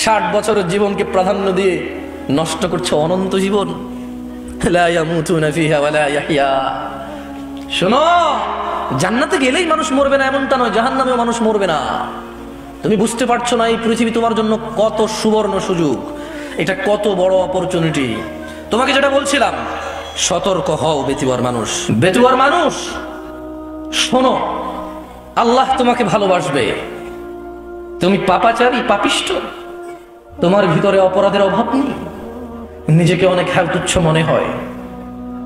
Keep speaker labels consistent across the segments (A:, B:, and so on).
A: 60 বছরের জীবনকে প্রাধান্য দিয়ে নষ্ট করছে অনন্ত জীবন। লা ইয়ামুতুনা ফিহা ওয়া লা ইয়াহইয়া। শোনো, জান্নাতে গেলেই মানুষ মরবে না এমনটা নয়, জাহান্নামেও মানুষ মরবে না। তুমি বুঝতে পারছো না এই পৃথিবী তোমার জন্য কত সুবর্ণ সুযোগ, এটা কত বড় অপরচুনিটি। তোমাকে যেটা বলছিলাম, সতর্ক হও বেতুয়ার মানুষ। বেতুয়ার মানুষ শোনো, আল্লাহ তোমাকে ভালোবাসবে। তুমি পাপাচারী, পাপিষ্ঠ, তোমার ভিতরে অপরাধের অভাব নেই, নিজেকে অনেক তুচ্ছ মনে হয়,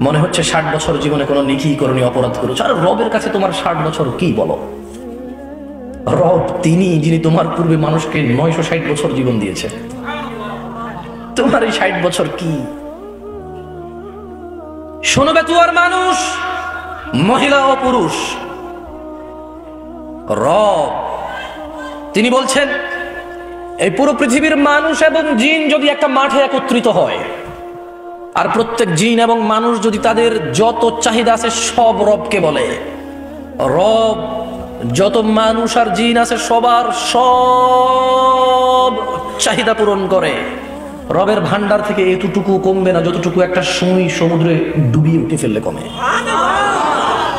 A: মনে হচ্ছে 60 বছর জীবনে কোনো নেকি করনি, অপরাধ করেছো। আর রবের কাছে তোমার 60 বছর কি বলো? রব তিনি যিনি তোমার পূর্বে মানুষকে 960 বছর জীবন দিয়েছে। তোমার এই 60 বছর কি? শোনো বেতুয়ার মানুষ, মহিলা ও পুরুষ, রব তিনি বলছেন এই পুরো পৃথিবীর মানুষ এবং জিন যদি একটা মাঠে একত্রিত হয়, আর প্রত্যেক জিন এবং মানুষ যদি তাদের যত চাহিদা আছে সব রবকে বলে, রব যত মানুষ আর জিন আছে সবার সব চাহিদা পূরণ করে, রবের ভান্ডার থেকে এতটুকু কমবে না যতটুকু একটা সুই সমুদ্রে ডুবিয়ে উঠে ফেললে কমে।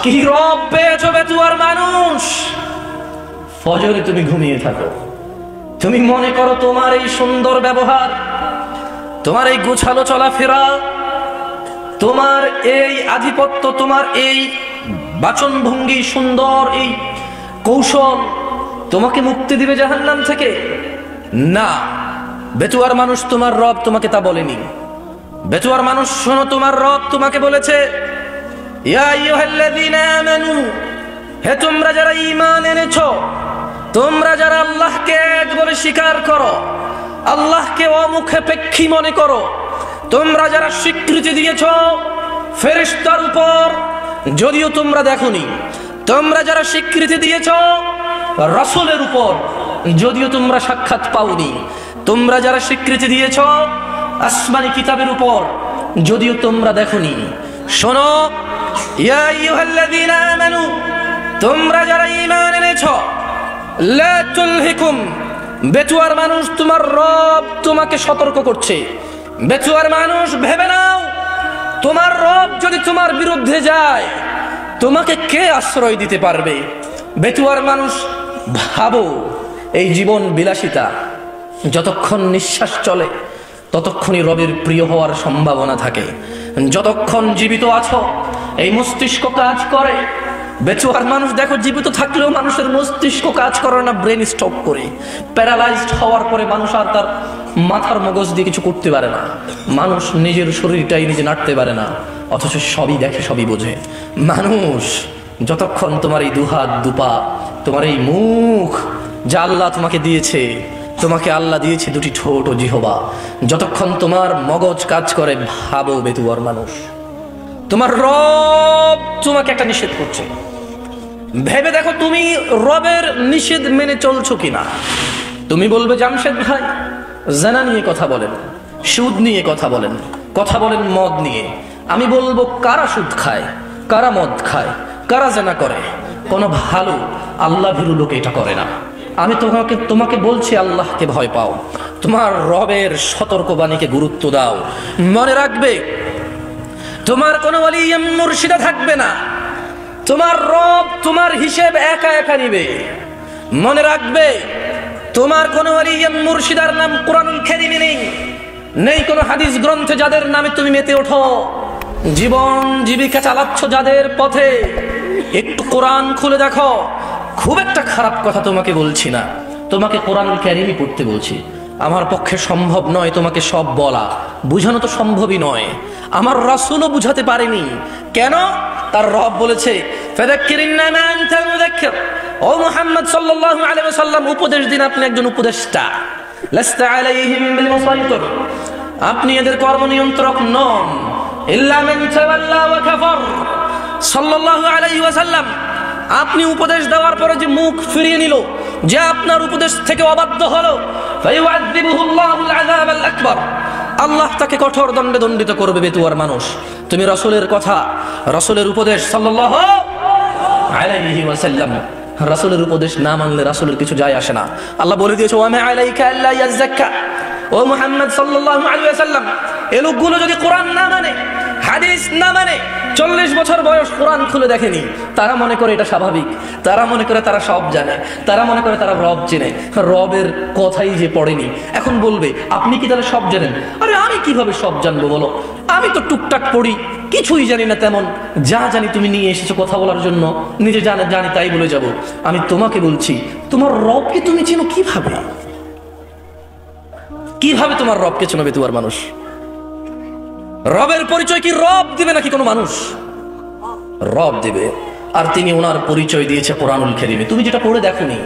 A: কি রব পেয়েছো বেতুয়ার মানুষ? ফজরে তুমি ঘুমিয়ে থাকো, তুমি মনে করো তোমার এই সুন্দর ব্যবহার, তোমার এই গোছালো চলাফেরা, তোমার এই আধিপত্য, তোমার এই বাচন ভঙ্গি, সুন্দর এই কৌশল তোমাকে মুক্তি দিবে জাহান্নাম থেকে। না, বেতুয়ার মানুষ, তোমার রব তোমাকে তা বলেনি। বেতুয়ার মানুষ শোনো, তোমার রব তোমাকে বলেছে, ইয়া আইয়ুহাল্লাযীনা আমানু, হে তোমরা যারা ঈমান এনেছো, তোমরা যারা আল্লাহকে এক বলে স্বীকার করো, আল্লাহকে অমুখাপেক্ষী মনে করো, তোমরা যারা স্বীকৃতি দিয়েছ ফেরেশতার উপর যদিও তোমরা দেখোনি, তোমরা যারা স্বীকৃতি দিয়েছ রাসূলের উপর যদিও তোমরা সাক্ষাৎ পাওনি, তোমরা যারা স্বীকৃতি দিয়েছ আসমানি কিতাবের উপর যদিও তোমরা দেখোনি, শোনো, ইয়া আইয়ুহাল্লাযীনা আমানু, তোমরা যারা ঈমান এনেছো, লা তুলহিকুম, বেতুয়ার মানুষ তোমার রব তোমাকে সতর্ক করছে। বেতুয়ার মানুষ ভেবে নাও, তোমার রব যদি তোমার বিরুদ্ধে যায় তোমাকে কে আশ্রয় দিতে পারবে? বেতুয়ার মানুষ ভাবো, এই জীবন বিলাসিতা, যতক্ষণ নিঃশ্বাস চলে ততক্ষণই রবের প্রিয় হওয়ার সম্ভাবনা থাকে। যতক্ষণ জীবিত আছো এই মস্তিষ্ক কাজ করে। বেচুয়ার মানুষ দেখো, জীবিত থাকলেও মানুষের মস্তিষ্ক কাজ করে না, ব্রেন স্টপ করে। প্যারালাইজড হওয়ার পরে মানুষ আর তার মাথার মগজ দিয়ে কিছু করতে পারে না, মানুষ নিজের শরীরটাই নিজে নাড়তে পারে না, অথচ সবই দেখে, সবই বোঝে। মানুষ যতক্ষণ তোমার এই দুহাত দুপা, তোমার এই মুখ যা আল্লাহ তোমাকে দিয়েছে, তোমাকে আল্লাহ দিয়েছে দুটি ঠোঁট ও জিহবা, যতক্ষণ তোমার মগজ কাজ করে, ভাবো বেতুয়ার মানুষ, তোমার রব তোমাকে একটা নিষেধ করছে, ভেবে দেখো তুমি রবের নিষেধ মেনে চলছো কিনা। তুমি বলবে, জামশেদ ভাই জানা নিয়ে কথা বলেন, সুদ নিয়ে কথা বলেন, কথা বলেন মদ নিয়ে। আমি বলবো, কারা সুদ খায়, কারা মদ খায়, কারা জানা করে? কোনো ভালো আল্লাহ ভীরু লোক এটা করে না। আমি তোমাকে বলছি, আল্লাহকে ভয় পাও, তোমার রবের সতর্কবাণীকে গুরুত্ব দাও। মনে রাখবে, তোমার কোনো ওয়ালি মুর্শিদা থাকবে না, তোমার রব তোমার হিসেব একা একা নিবে। মনে রাখবে, তোমার কোনো ওয়ালি মুর্শিদার নাম কুরআনুল কারীমে নেই, নেই কোনো হাদিস গ্রন্থে যাদের নামে তুমি মেতে ওঠো, জীবন জীবিকা চালাচ্ছ যাদের পথে। একটু কোরআন খুলে দেখো। খুব একটা খারাপ কথা তোমাকে বলছি না, তোমাকে কোরআনুল কারীমই পড়তে বলছি। আমার পক্ষে সম্ভব নয় তোমাকে সব বলা, বুঝানো তো সম্ভবই নয়। আমার রাসূলও বুঝাতে পারেনি। কেন? তার রব বলেছে, ফাযাক্কির ইন্নামা আনতা মুযাক্কির। ও মুহাম্মদ সাল্লাল্লাহু আলাইহি ওয়াসাল্লাম, উপদেশ দিন, আপনি একজন উপদেষ্টা। লাস্তা আলাইহিম বিল মুসাইতির, আপনি এদের কর্ম নিয়ন্ত্রক নন। ইল্লা মান তাওয়াল্লা ওয়া কাফার। সাল্লাল্লাহু আলাইহি ওয়াসাল্লাম, আপনি উপদেশ দেওয়ার পরে যে মুখ ফিরিয়ে নিল, যে আপনার উপদেশ থেকে অবাধ্য হলো, ফায়ুআযিবুহুল্লাহুল আযাবাল আকবার, আল্লাহ তাকে কঠোর দণ্ডে দণ্ডিত করবে। বেতুয়ার মানুষ, তুমি রাসূলের কথা, রাসূলের উপদেশ সাল্লাল্লাহু আলাইহি ওয়াসাল্লাম রাসূলের উপদেশ না মানলে রাসূলের কিছু যায় আসে না। আল্লাহ বলে দিয়েছে ওয়া মা আলাইকা আল্লা ইয়াযাক্কা, ও মুহাম্মদ সাল্লাল্লাহু আলাইহি ওয়াসাল্লাম, এই লোকগুলো যদি কোরআন না মানে, হাদিস না মানে, 40 বছর বয়স কোরআন খুলে দেখেনি, তারা মনে করে এটা স্বাভাবিক, তারা মনে করে তারা সব জানে, তারা মনে করে তারা রব চেনে, রবের কথাই যে পড়েনি। এখন বলবে আপনি কি তাহলে সব জানেন? আরে আমি কিভাবে সব জানবো বলো, আমি তো টুকটাক পড়ি, কিছুই জানি না তেমন, যা জানি তুমি নিয়ে এসেছো কথা বলার জন্য, নিজে জানি তাই বলে যাব। আমি তোমাকে বলছি তোমার রবকে তুমি চেনো কিভাবে? কিভাবে তোমার রবকে চেনো বেতুয়ার মানুষ? রবের পরিচয় কি রব দিবে নাকি কোনো মানুষ? রব দিবে, আর তিনি ওনার পরিচয় দিয়েছে কোরআনুল কারীমে। তুমি যেটা পড়ে দেখোনি,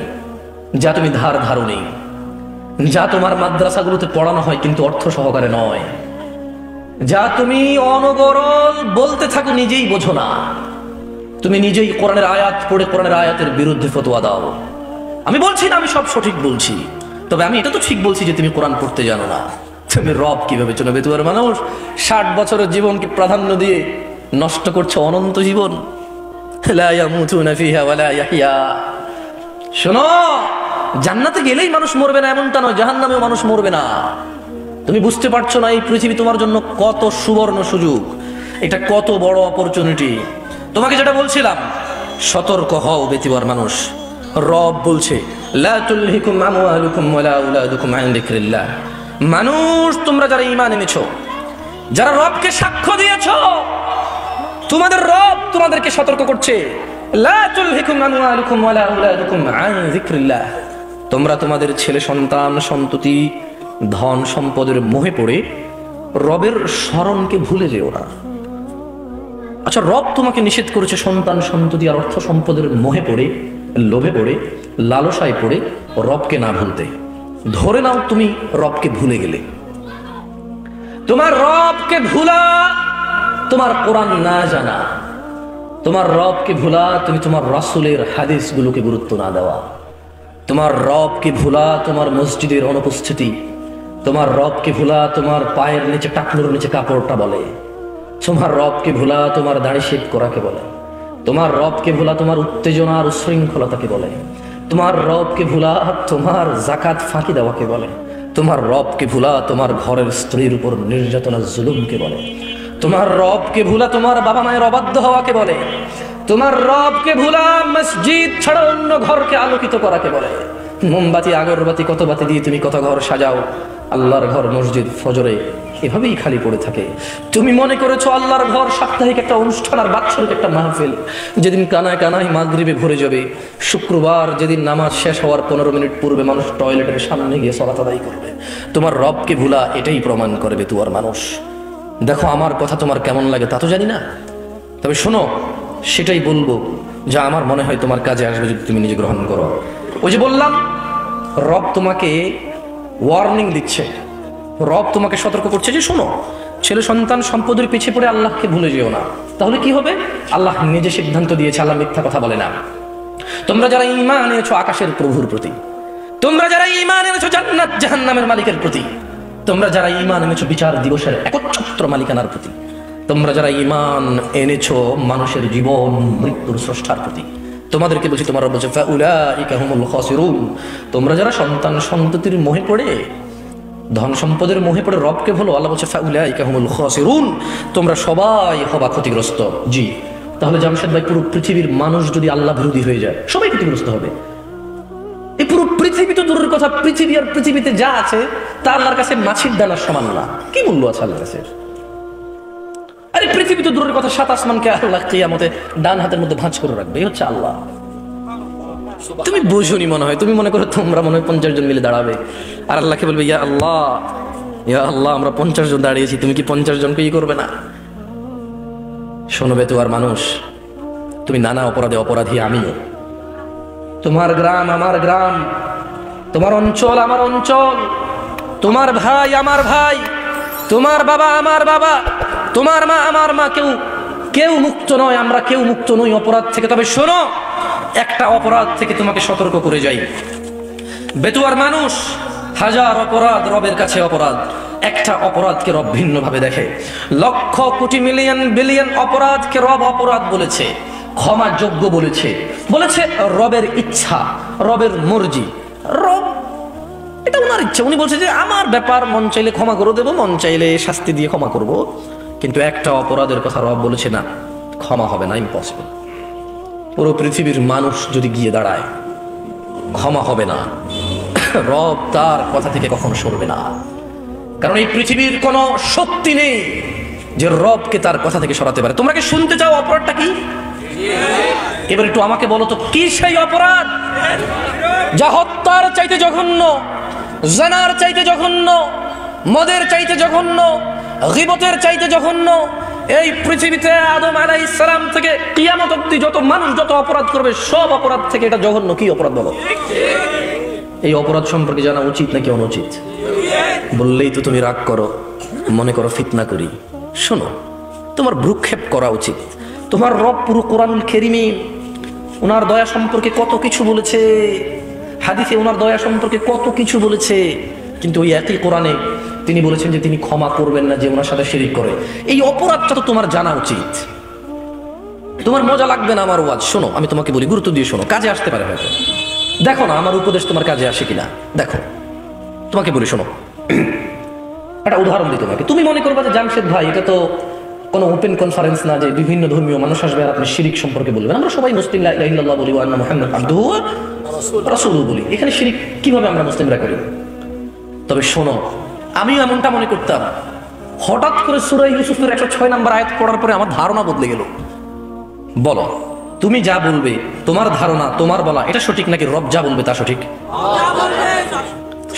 A: যা তুমি ধারো নেই, যা তোমার মাদ্রাসাগুলোতে পড়ানো হয় কিন্তু অর্থ সহকারে নয়, যা তুমি অনবরল বলতে থাকো নিজেই বোঝো না, তুমি নিজেই কোরআনের আয়াত পড়ে কোরআনের আয়াতের বিরুদ্ধে ফতোয়া দাও। আমি বলছি না আমি সব সঠিক বলছি, তবে আমি এটা তো ঠিক বলছি যে তুমি কোরআন পড়তে জানো না। তুমি রব কিভাবে চেনো বেতুয়ার মানুষ? 60 বছরের জীবনকে প্রাধান্য দিয়ে নষ্ট করছো অনন্ত জীবন। লা ইয়ামুতুনা ফিহা ওয়ালা ইয়াহইয়া। শোনো, জান্নাতে গেলেই মানুষ মরবে না এমনটা নয়, জাহান্নামেও মানুষ মরবে না। তুমি বুঝতে পারছো না এই পৃথিবী তোমার জন্য কত সুবর্ণ সুযোগ, এটা কত বড় অপরচুনিটি। তোমাকে যেটা বলছিলাম, সতর্ক হও বেতুয়ার মানুষ। রব বলছে লা তুলহিকুম আমওয়ালুকুম ওয়ালা আওলাদুকুম আন যিকরিল্লাহ। মানুষ তোমরা যারা ঈমান এনেছো, যারা রবকে সাক্ষ্য দিয়েছো, তোমাদের রব তোমাদেরকে সতর্ক করছে লা তুলহিকুম আমওয়ালুকুম ওয়ালা আওলাদুকুম আন যিকরিল্লাহ। তোমরা তোমাদের ছেলে সন্তান সন্ততি ধন সম্পদের মোহে পড়ে রবের স্মরণকে ভুলে যেও না। আচ্ছা, রব তোমাকে নিষেধ করেছে সন্তান সন্ততি আর অর্থ সম্পদের মোহে পড়ে, লোভে পড়ে, লালসায় পড়ে রবকে না ভুলতে। ধরে নাও তুমি রবকে ভুলে গেলে, তোমার রবকে ভুলা তোমার কোরআন না জানা, তোমার রবকে ভুলা তুমি তোমার রাসূলের হাদিসগুলোকে গুরুত্ব না দেওয়া, তোমার রবকে ভুলা তোমার মসজিদের অনুপস্থিতি, তোমার রবকে ভুলা তোমার পায়ের নিচে টাকনুর নিচে কাপড়টা বলে, তোমার রবকে ভুলা তোমার দাড়ি শেভ করাকে বলে, তোমার রবকে ভুলা তোমার উত্তেজনা আর উশৃঙ্খলতাকে বলে, তোমার রবকে ভুলা তোমার যাকাত ফাঁকি দেওয়াকে বলে, তোমার রবকে ভুলা তোমার ঘরের স্ত্রীর উপর নির্যাতনা জুলুমকে বলে, তোমার রবকে ভুলা তোমার বাবা মায়ের অবাধ্য হওয়াকে বলে, তোমার রবকে ভুলা মসজিদ ছাড়া অন্য ঘরকে আলোকিত করাকে বলে। মোমবাতি আগরবাতি কত বাতি দিয়ে তুমি কত ঘর সাজাও, আল্লাহর ঘর মসজিদ ফজরে এভাবেই খালি পড়ে থাকে। তুমি মনে করেছো আল্লাহর ঘর সাপ্তাহিক একটা অনুষ্ঠান আর বাৎসরিক একটা মাহফিল, যেদিন কানায় কানায় মাগরিবে ভরে যাবে, শুক্রবার যেদিন নামাজ শেষ হওয়ার 15 মিনিট পূর্বে মানুষ টয়লেটের সামনে গিয়ে সালাত আদায় করবে। তোমার রবকে ভুলা এটাই প্রমাণ করবে তুয়ার মানুষ। দেখো, আমার কথা তোমার কেমন লাগে তা তো জানি না, তবে শোনো, সেটাই বলবো যা আমার মনে হয় তোমার কাজে আসবে যদি তুমি নিজে গ্রহণ করো। ওই যে বললাম, রব তোমাকে ওয়ার্নিং দিচ্ছে, রব তোমাকে সতর্ক করছে যে শোনো, ছেলে সন্তান সম্পদের পিছিয়ে পড়ে আল্লাহকে ভুলে যেও না। তাহলে কি হবে? আল্লাহ নিজে সিদ্ধান্ত দিয়েছে, আল্লাহ মিথ্যা কথা বলে না। তোমরা যারা ঈমান এনেছো আকাশের প্রভুর প্রতি, তোমরা যারা ঈমান এনেছো জান্নাত জাহান্নামের মালিকের প্রতি, তোমরা যারা ঈমান এনেছো বিচার দিবসের একচ্ছত্র মালিকানার প্রতি, তোমরা যারা ঈমান এনেছো মানুষের জীবন মৃত্যুর স্রষ্টার প্রতি, তোমাদেরকে বলছি, তোমার রব বলছে ফাউলাইকা হুমুল খাসিরুন। তোমরা যারা সন্তান সন্ততির মোহে পড়ে, ধন সম্পদের মোহে পড়ে রবকে ভুলো, আল্লাহ বলছে ফাউলাইকা হুমুল খাসিরুন, তোমরা সবাই হবা ক্ষতিগ্রস্ত। জি, তাহলে জামশেদ ভাই, পুরো পৃথিবীর মানুষ যদি আল্লাহ বিরোধী হয়ে যায়, সবাই ক্ষতিগ্রস্ত হবে। এই পুরো পৃথিবী তো দূরের কথা, পৃথিবী আর পৃথিবীতে যা আছে তা আল্লাহর কাছে মাছির দানার সমান না। কি মূল্য আছে আল্লাহর কাছে? আরে পৃথিবী তো দূরের কথা, 7 আসমানকে আল্লাহ কিয়ামতে ডান হাতের মধ্যে ভাঁজ করে রাখবে, এই হচ্ছে আল্লাহ। তুমি বুঝুনি মনে হয়, তুমি মনে করো তোমরা মনে হয় 50 জন মিলে দাঁড়াবে আর আল্লাহকে বলবে ইয়া আল্লাহ, ইয়া আল্লাহ, আমরা 50 জন দাঁড়িয়েছি, তুমি কি 50 জনকে ই করবে না? শোনো বেতুয়ার মানুষ, তুমি নানা অপরাধে অপরাধী আমিও। তোমার গ্রাম আমার গ্রাম, তোমার অঞ্চল আমার অঞ্চল, তোমার ভাই আমার ভাই, তোমার বাবা আমার বাবা, তোমার মা আমার মা, কেউ মুক্ত নয়, আমরা কেউ মুক্ত নই অপরাধ থেকে। তবে শোনো, একটা অপরাধ থেকে তোমাকে সতর্ক করে যাই। বেতুয়ার মানুষ, হাজার অপরাধ রবের কাছে অপরাধ, একটা অপরাধকে রব ভিন্ন ভাবে দেখে। লক্ষ কোটি মিলিয়ন বিলিয়ন অপরাধকে রব অপরাধ বলেছে, ক্ষমা যোগ্য বলেছে, বলেছে রবের ইচ্ছা, রবের মর্জি, রব এটা ওনার ইচ্ছা। উনি বলছে যে আমার ব্যাপার, মন চাইলে ক্ষমা করে দেবো, মন চাইলে শাস্তি দিয়ে ক্ষমা করব। কিন্তু একটা অপরাধের কথা রব বলেছে না, ক্ষমা হবে না, ইম্পসিবল। পুরো পৃথিবীর মানুষ যদি গিয়ে দাঁড়ায়, ক্ষমা হবে না। রব তার কথা থেকে কখনো সরবে না, কারণ এই পৃথিবীর কোনো শক্তি নেই যে রবকে তার কথা থেকে সরাতে পারে। তোমরা কি শুনতে চাও অপরাধটা কি? এবার একটু আমাকে বলো তো, কি সেই অপরাধ যা হত্যার চাইতে জঘন্য, জানার চাইতে জঘন্য, মদের চাইতে জঘন্য, গীবতের চাইতে জঘন্য? এই পৃথিবীতে আদম আলাইহিস সালাম থেকে কিয়ামত অবধি যত মানুষ যত অপরাধ করবে, সব অপরাধ থেকে এটা জঘন্য। কি অপরাধ বলো? এই অপরাধ সম্পর্কে জানা উচিত নাকি অনুচিত? বললেই তো তুমি রাগ করো, মনে করো ফিতনা করি। শোনো, তোমার ভ্রুক্ষেপ করা উচিত। তোমার রব পুরো কোরআনুল কারীমে ওনার দয়া সম্পর্কে কত কিছু বলেছে, হাদিসে ওনার দয়া সম্পর্কে কত কিছু বলেছে, কিন্তু ওই একই কোরআনে তিনি বলেছেন যে তিনি ক্ষমা করবেন না যে ওনার সাথে শিরিক করে। এই অপরাধটা তো তোমার জানা উচিত। তোমার মজা লাগবে না আমার ওয়াজ, শোনো আমি তোমাকে বলি, গুরুত্ব দিয়ে শোনো, কাজে আসতে পারে হয়তো। দেখো না আমার উপদেশ তোমার কাজে আসে কিনা, দেখো। তোমাকে বলি শোনো, একটা উদাহরণ দিই তোমাকে। তুমি মনে করবা যে জামশেদ ভাই এটা তো কোনো ওপেন কনফারেন্স না যে বিভিন্ন ধর্মীয় মানুষ আসবে আর আপনি শিরিক সম্পর্কে বলবেন। আমরা সবাই মুসলিম, লা ইলাহা ইল্লাল্লাহ বলি, ওয়া আন্না মুহাম্মাদান আবদুহু ওয়া রাসূলুহু বলি। এখানে শিরিক কিভাবে আমরা মুসলিমরা করি? তবে শোনো, আমিও এমনটা মনে করতাম। হঠাৎ করে সূরা ইউসুফের 106 নম্বর আয়াত পড়ার পরে আমার ধারণা বদলে গেল। বলো তুমি যা বলবে, তোমার ধারণা, তোমার বলা এটা সঠিক নাকি রব যা বলবে তা সঠিক?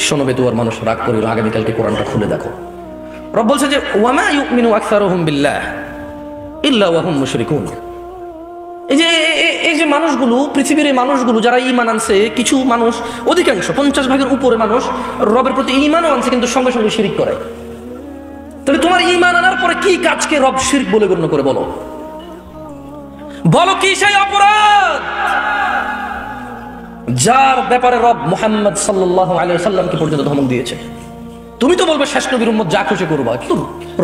A: শোনো বেতুয়ার মানুষ, রাগ করিল, আগামীকালকে কোরআনটা খুলে দেখো। রব বলছে যে ওয়ামা ইউমিনু আকসারুহুম বিল্লাহ ইল্লা ওয়া হুম মুশরিকুন। এই যে মানুষগুলো, পৃথিবীর এই মানুষগুলো যারা ঈমান আনছে, কিছু মানুষ, অধিকাংশ 50 ভাগের উপরে মানুষ রবের প্রতি ঈমানও আনছে কিন্তু সঙ্গে সঙ্গে শিরক করে। তাহলে তোমার ঈমান আনার পরে কি কাজকে রব শিরক বলে গণ্য করে? বলো বলো কি সেই অপরাধ যার ব্যাপারে রব মুহাম্মদ সাল্লাল্লাহু আলাইহি ওয়াসাল্লামকে পর্যন্ত ধমক দিয়েছে? তুমি তো বলবে শেষ নবীর উম্মত যা খুশি করবা, কিন্তু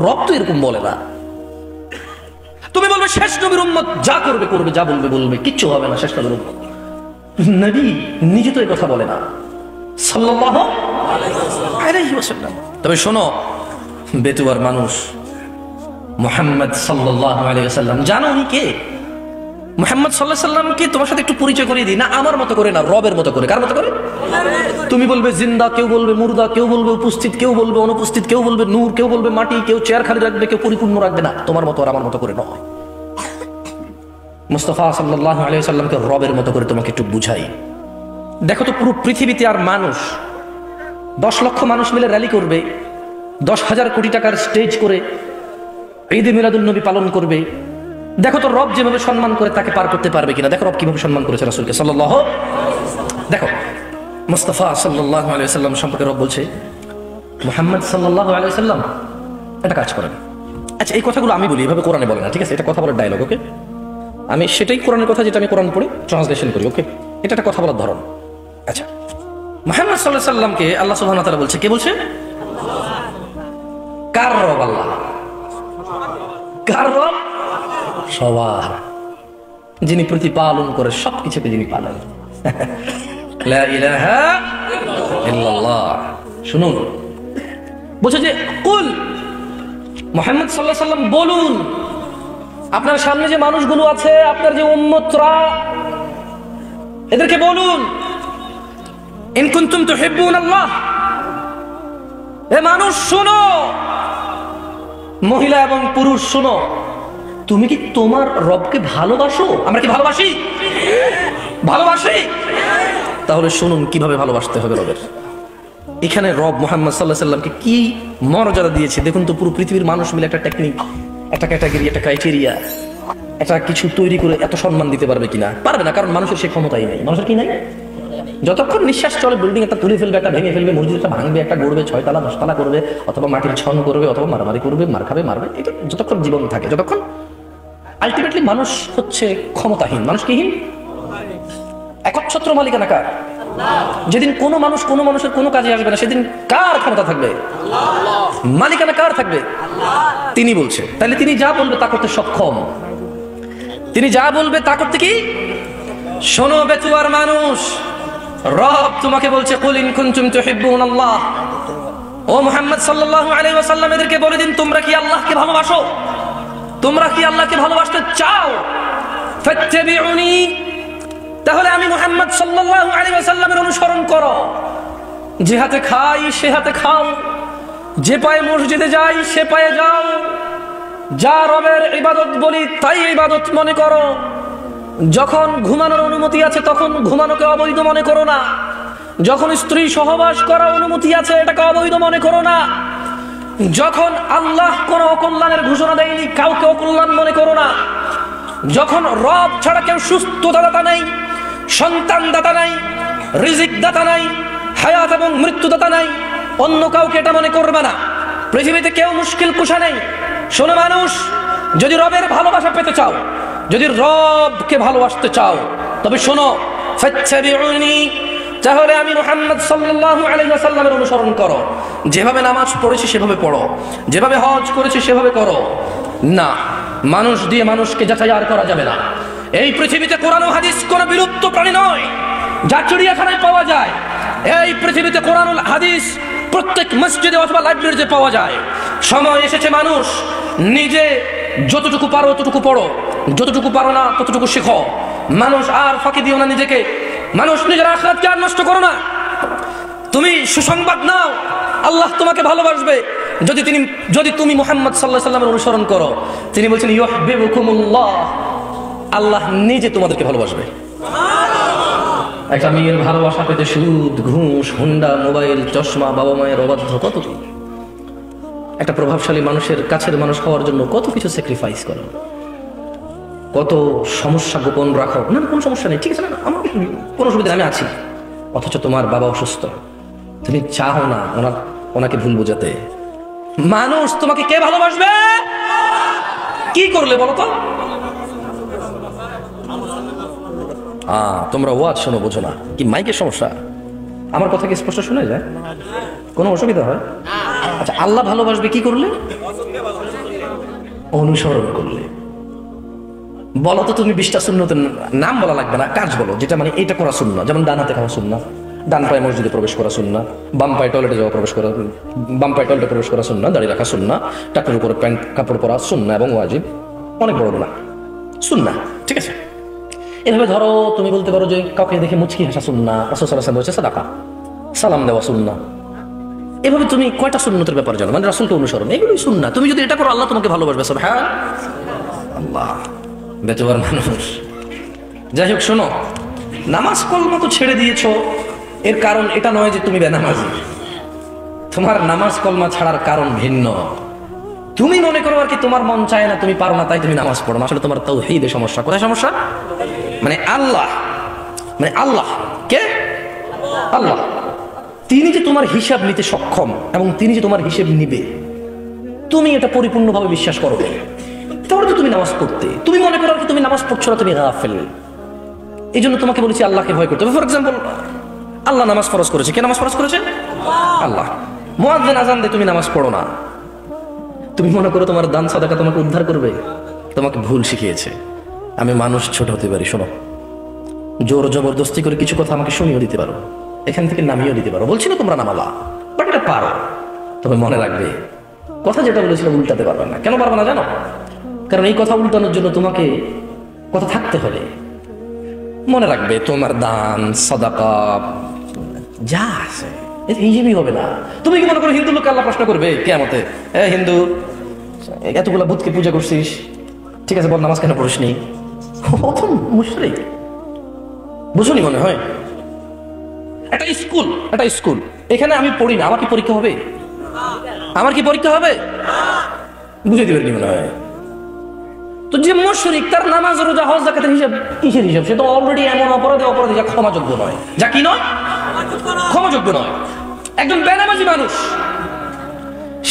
A: রব তো এরকম বলে না। তুমি বলবে শেষ নবীর উম্মত যা করবে করবে, যা বলবে বলবে, কিচ্ছু হবে না শেষ নবীর উম্মত। নবী নিজে তো এই কথা বলে না সাল্লাল্লাহু আলাইহি ওয়াসাল্লাম। তবে শোনো বেতুয়ার মানুষ, মুহাম্মদ সাল্লাল্লাহু আলাইহি ওয়াসাল্লাম জানো উনি কে? মুহাম্মদ সাল্লাল্লাহু আলাইহি ওয়াসাল্লামকে তোমার সাথে একটু পরিচয় করিয়ে দিই না, আমার মতো করে না, রবের মতো করে। কার মতো করে? তুমি বলবে জিন্দা, কেউ বলবে মুর্দা, কেউ বলবে উপস্থিত, কেউ বলবে অনুপস্থিত, কেউ বলবে নূর, কেউ বলবে মাটি, কেউ চেয়ার খালি রাখবে, কেউ পরিপূর্ণ রাখবে না। তোমার মতো আর আমার মতো করে নয়। মুস্তাফা সাল্লাল্লাহু আলাইহি ওয়াসাল্লামকে রবের মতো করে তোমাকে একটু বুঝাই। দেখো তো পুরো পৃথিবীতে আর মানুষ 10 লক্ষ মানুষ মিলে র্যালি করবে, 10,000 কোটি টাকার স্টেজ করে ঈদে মিলাদুন নবী পালন করবে। দেখো তো রব যেভাবে সম্মান করে তাকে পার করতে পারবে কিনা? দেখো রব কিভাবে সম্মান করেছে রাসূলকে সাল্লাল্লাহু। দেখো মুস্তাফা সাল্লাল্লাহু আলাইহি ওয়াসাল্লাম সম্পর্কে রব বলছে, মুহাম্মদ সাল্লাল্লাহু আলাইহি ওয়াসাল্লাম একটা কাজ করেন। আচ্ছা এই কথাগুলো আমি বলি, এভাবে কোরআনে বলে না, ঠিক আছে? এটা কথা বলার ডায়লগ, ওকে? আমি সেটাই কোরআনের কথা যেটা আমি কোরআন পড়ি ট্রান্সলেশন করি, ওকে? এটা একটা কথা বলার ধরন। আচ্ছা মুহাম্মদ সাল্লাল্লাহু আলাইহি ওয়াসাল্লামকে আল্লাহ সুবহানাহু ওয়া তাআলা বলছে, কে বলছে? কার রব? আল্লাহ। কার রব? সবার, যিনি প্রতিপালন করে সবকিছুকে, যিনি পালন। লা ইলাহা ইল্লাল্লাহ। শুনুন, বলছে যে কুল, মুহাম্মদ সাল্লাল্লাহু আলাইহি ওয়াসাল্লাম বলুন, আপনার সামনে যে মানুষগুলো আছে, আপনার যে উম্মতরা, এদেরকে বলুন, ইন কুনতুম তুহিব্বুনাল্লাহ, এ মানুষ শোনো, মহিলা এবং পুরুষ শোনো, তুমি কি তোমার রবকে ভালোবাসো? আমরা কি ভালোবাসি? ভালোবাসি। তাহলে শুনুন কিভাবে ভালোবাসতে হবে রবের। এখানে রব মুহাম্মদ সাল্লাল্লাহু আলাইহি ওয়াসাল্লামকে কি মর্যাদা দিয়েছে দেখুন তো। পুরো পৃথিবীর মানুষ মিলে একটা টেকনিক, একটা ক্যাটাগরি, একটা ক্রাইটেরিয়া, একটা কিছু তৈরি করে এত সম্মান দিতে পারবে কিনা? পারবে না, কারণ মানুষের সে ক্ষমতাই নেই। মানুষের কি নাই? যতক্ষণ নিঃশ্বাস চলে বিল্ডিং একটা তুলে ফেলবে, একটা ভেঙে ফেলবে, মসজিদ একটা ভাঙবে, একটা গড়বে, 6 তলা 10 তলা করবে, অথবা মাটির ছন করবে, অথবা মারামারি করবে, মার খাবে, মারবে। এটা যতক্ষণ জীবন থাকে, যতক্ষণ আলটিমেটলি মানুষ হচ্ছে ক্ষমতাহীন। মানুষ কিহীন? একচ্ছত্র মালিকানা কার? যেদিন কোনো মানুষ কোনো মানুষের কোনো কাজে আসবে না, সেদিন কার ক্ষমতা থাকবে? মালিকানা কার থাকবে? তিনি বলছে, তাহলে তিনি যা বলবে তা করতে সক্ষম। তিনি যা বলবে তা করতে কি? শোনো বেতুয়ার মানুষ, রব তোমাকে বলছে কুল ইন কুনতুম তুহিব্বুনাল্লাহ, ও মুহাম্মদ সাল্লাল্লাহু আলাইহি ওয়াসাল্লাম এদেরকে বলে দিন তোমরা কি আল্লাহকে ভালোবাসো, তোমরা কি আল্লাহকে ভালোবাসতে চাও? ফাত্তাবিউনি, তাহলে আমি মুহাম্মদ সাল্লাল্লাহু আলাইহি ওয়াসাল্লামের অনুসরণ করো। যে হাতে খাই সে হাতে খাও, যে পায়ে মসজিদে যাই সে পায়ে যাও, যা রবের ইবাদত বলি তাই ইবাদত মনে করো। যখন ঘুমানোর অনুমতি আছে তখন ঘুমানোকে অবৈধ মনে করো না, যখন স্ত্রী সহবাস করার অনুমতি আছে এটাকে অবৈধ মনে করো না, যখন আল্লাহ কোনো অকল্যাণের ঘোষণা দেয়নি কাউকে অকল্যাণ মনে করো না, যখন রব ছাড়া কেউ সুস্থতা দাতা নেই, সন্তান দাতা নাই, রিজিক দাতা নাই, হায়াত এবং মৃত্যু দাতা নাই, অন্য কাউকে এটা মনে করবে না। পৃথিবীতে কেউ মুশকিল কুশা নেই। শোনো মানুষ, যদি রবের ভালোবাসা পেতে চাও, যদি রবকে ভালোবাসতে চাও, তবে শোনো ফাত্তাবিউনি, তাহলে আমি মুহাম্মদ সাল্লাল্লাহু আলাইহি ওয়াসাল্লামের অনুসরণ করো। যেভাবে নামাজ পড়েছি সেভাবে পড়ো, যেভাবে হজ করেছি সেভাবে করো না। মানুষ দিয়ে মানুষকে যাচাই আর করা যাবে না। এই পৃথিবীতে কোরআন ও হাদিস কোনো বিলুপ্ত প্রাণী নয় যা চিড়িয়াখানায় পাওয়া যায়। এই পৃথিবীতে কোরআন ও হাদিস প্রত্যেক মসজিদে অথবা লাইব্রেরিতে পাওয়া যায়। সময় এসেছে মানুষ নিজে যতটুকু পারো ততটুকু পড়ো, যতটুকু পারো না ততটুকু শেখো। মানুষ আর ফাঁকি দিও না নিজেকে, মানুষ নিজের আখিরাতকে আর নষ্ট করো না। তুমি সুসংবাদ নাও, আল্লাহ তোমাকে ভালোবাসবে যদি তুমি মুহাম্মদ সাল্লাল্লাহু আলাইহি ওয়াসাল্লামের অনুসরণ করো। তিনি বলছেন ইউহিব্বুকুমুল্লাহ, আল্লাহ নিজে তোমাদেরকে ভালোবাসবে। একটা মেয়ের ভালোবাসা পেতে সুদ, ঘুষ, হুন্ডা, মোবাইল, চশমা, বাবা মায়ের অবাধ্য, কত কি। একটা প্রভাবশালী মানুষের কাছের মানুষ হওয়ার জন্য কত কিছু স্যাক্রিফাইস করো, কত সমস্যা গোপন রাখো। না কোনো সমস্যা নেই, ঠিক আছে, না আমার কোনো অসুবিধা, আমি আছি। অথচ তোমার বাবা অসুস্থ, তুমি চাও না ওনাকে ভুল বোঝাতে। মানুষ তোমাকে কে ভালোবাসবে? কি করলে বলো তো? তোমরা ওয়াজ শোনো, বোঝো না কি? মাইকের সমস্যা? আমার কথা কি স্পষ্ট শোনা যায়? কোনো অসুবিধা হয়? আচ্ছা, আল্লাহ ভালোবাসবে কি করলে? অনুসরণ করলে। বলো তো তুমি 20টা সুন্নতের নাম বলা লাগবে না, কাজ বলো যেটা মানে এটা করা সুন্নাহ। যেমন ডান হাতে খাওয়া সুন্নাহ, ডান পায়ে মসজিদে প্রবেশ করা সুন্নাহ, বাম পায়ে টয়লেটে প্রবেশ করা সুন্নাহ, দাড়ি রাখা সুন্নাহ, টাকের উপরে প্যান্ট কাপড় পরা সুন্নাহ এবং ওয়াজিব, অনেক বড় না সুন্নাহ, ঠিক আছে। এভাবে ধরো তুমি বলতে পারো যে কাউকে দেখে মুচকি হাসা সুন্নাহ, রাসূল সাল্লাল্লাহু আলাইহি ওয়াসাল্লাম বলেছে সাদাকা, সালাম দেওয়া সুন্নাহ। এভাবে তুমি কয়টা সুন্নতের ব্যাপার জানো? মানে রাসূলকে অনুসরণ, এগুলোই সুন্নাহ। তুমি যদি এটা করো আল্লাহ তোমাকে ভালোবাসবে। সুবহানাল্লাহ। বেতোয়ার মানুষ। যাই হোক, শোনো, নামাজ কলমা তো ছেড়ে দিয়েছো, এর কারণ এটা নয় যে তুমি বেনামাজি। তোমার নামাজ কলমা ছাড়ার কারণ ভিন্ন। তুমি মনে করো আর কি তোমার মন চায় না, তুমি পারো না, তাই তুমি নামাজ পড়ো না। আসলে তোমার তাওহীদে সমস্যা। কোথায় সমস্যা? মানে আল্লাহ কে? আল্লাহ। তিনি যে তোমার হিসাব নিতে সক্ষম এবং তিনি যে তোমার হিসেব নিবে, তুমি এটা পরিপূর্ণভাবে বিশ্বাস করো, তাহলে তো তুমি নামাজ পড়তে। তুমি মনে করো কি তুমি নামাজ পড়ছো না, তুমি গাফেল। এই জন্য তোমাকে বলেছি আল্লাহকে ভয় করতে হবে। ফর এক্সাম্পল, আল্লাহ নামাজ ফরজ করেছে। কে নামাজ ফরজ করেছে? আল্লাহ। মুয়াজ্জিন আযান দেয়, তুমি নামাজ পড়ো না। তুমি মনে করো তোমার দান সাদাকা তোমাকে উদ্ধার করবে, তোমাকে ভুল শিখিয়েছে। আমি মানুষ, ছোট হতে পারি। শোনো, জোর জবরদস্তি করে কিছু কথা আমাকে শুনিয়ে দিতে পারো, এখান থেকে নামিয়েও দিতে পারো। বলছি না তোমরা নামাবা, বাট এটা পারো। তবে মনে রাখবে, কথা যেটা বলেছিলাম উল্টাতে পারবে না। কেন পারবে না জানো? কারণ এই কথা উল্টানোর জন্য তোমাকে কথা থাকতে হবে। মনে রাখবে, তোমার দান সাদাকা যা আছে হিসেবেই হবে না। তুমি কি মনে করো হিন্দু লোককে আল্লাহ প্রশ্ন করবে কিয়ামতে, হিন্দু এতগুলা বুতকে পূজা করছিস, ঠিক আছে, বল নামাজ কেন পড়িস নি? মুশরিক। বুঝুনি মনে হয়? একটা স্কুল, এখানে আমি পড়ি না, আমার কি পরীক্ষা হবে? বুঝে দিবেন মনে হয়। তো যে মুশরিক, তার নামাজ রোজা হজ যাকাতের হিসাব কিসের হিসাব? সে তো অলরেডি এমন অপরাধী যা ক্ষমাযোগ্য নয়, যা কি নয়, ক্ষমাযোগ্য নয়। একজন বেনামাজি মানুষ,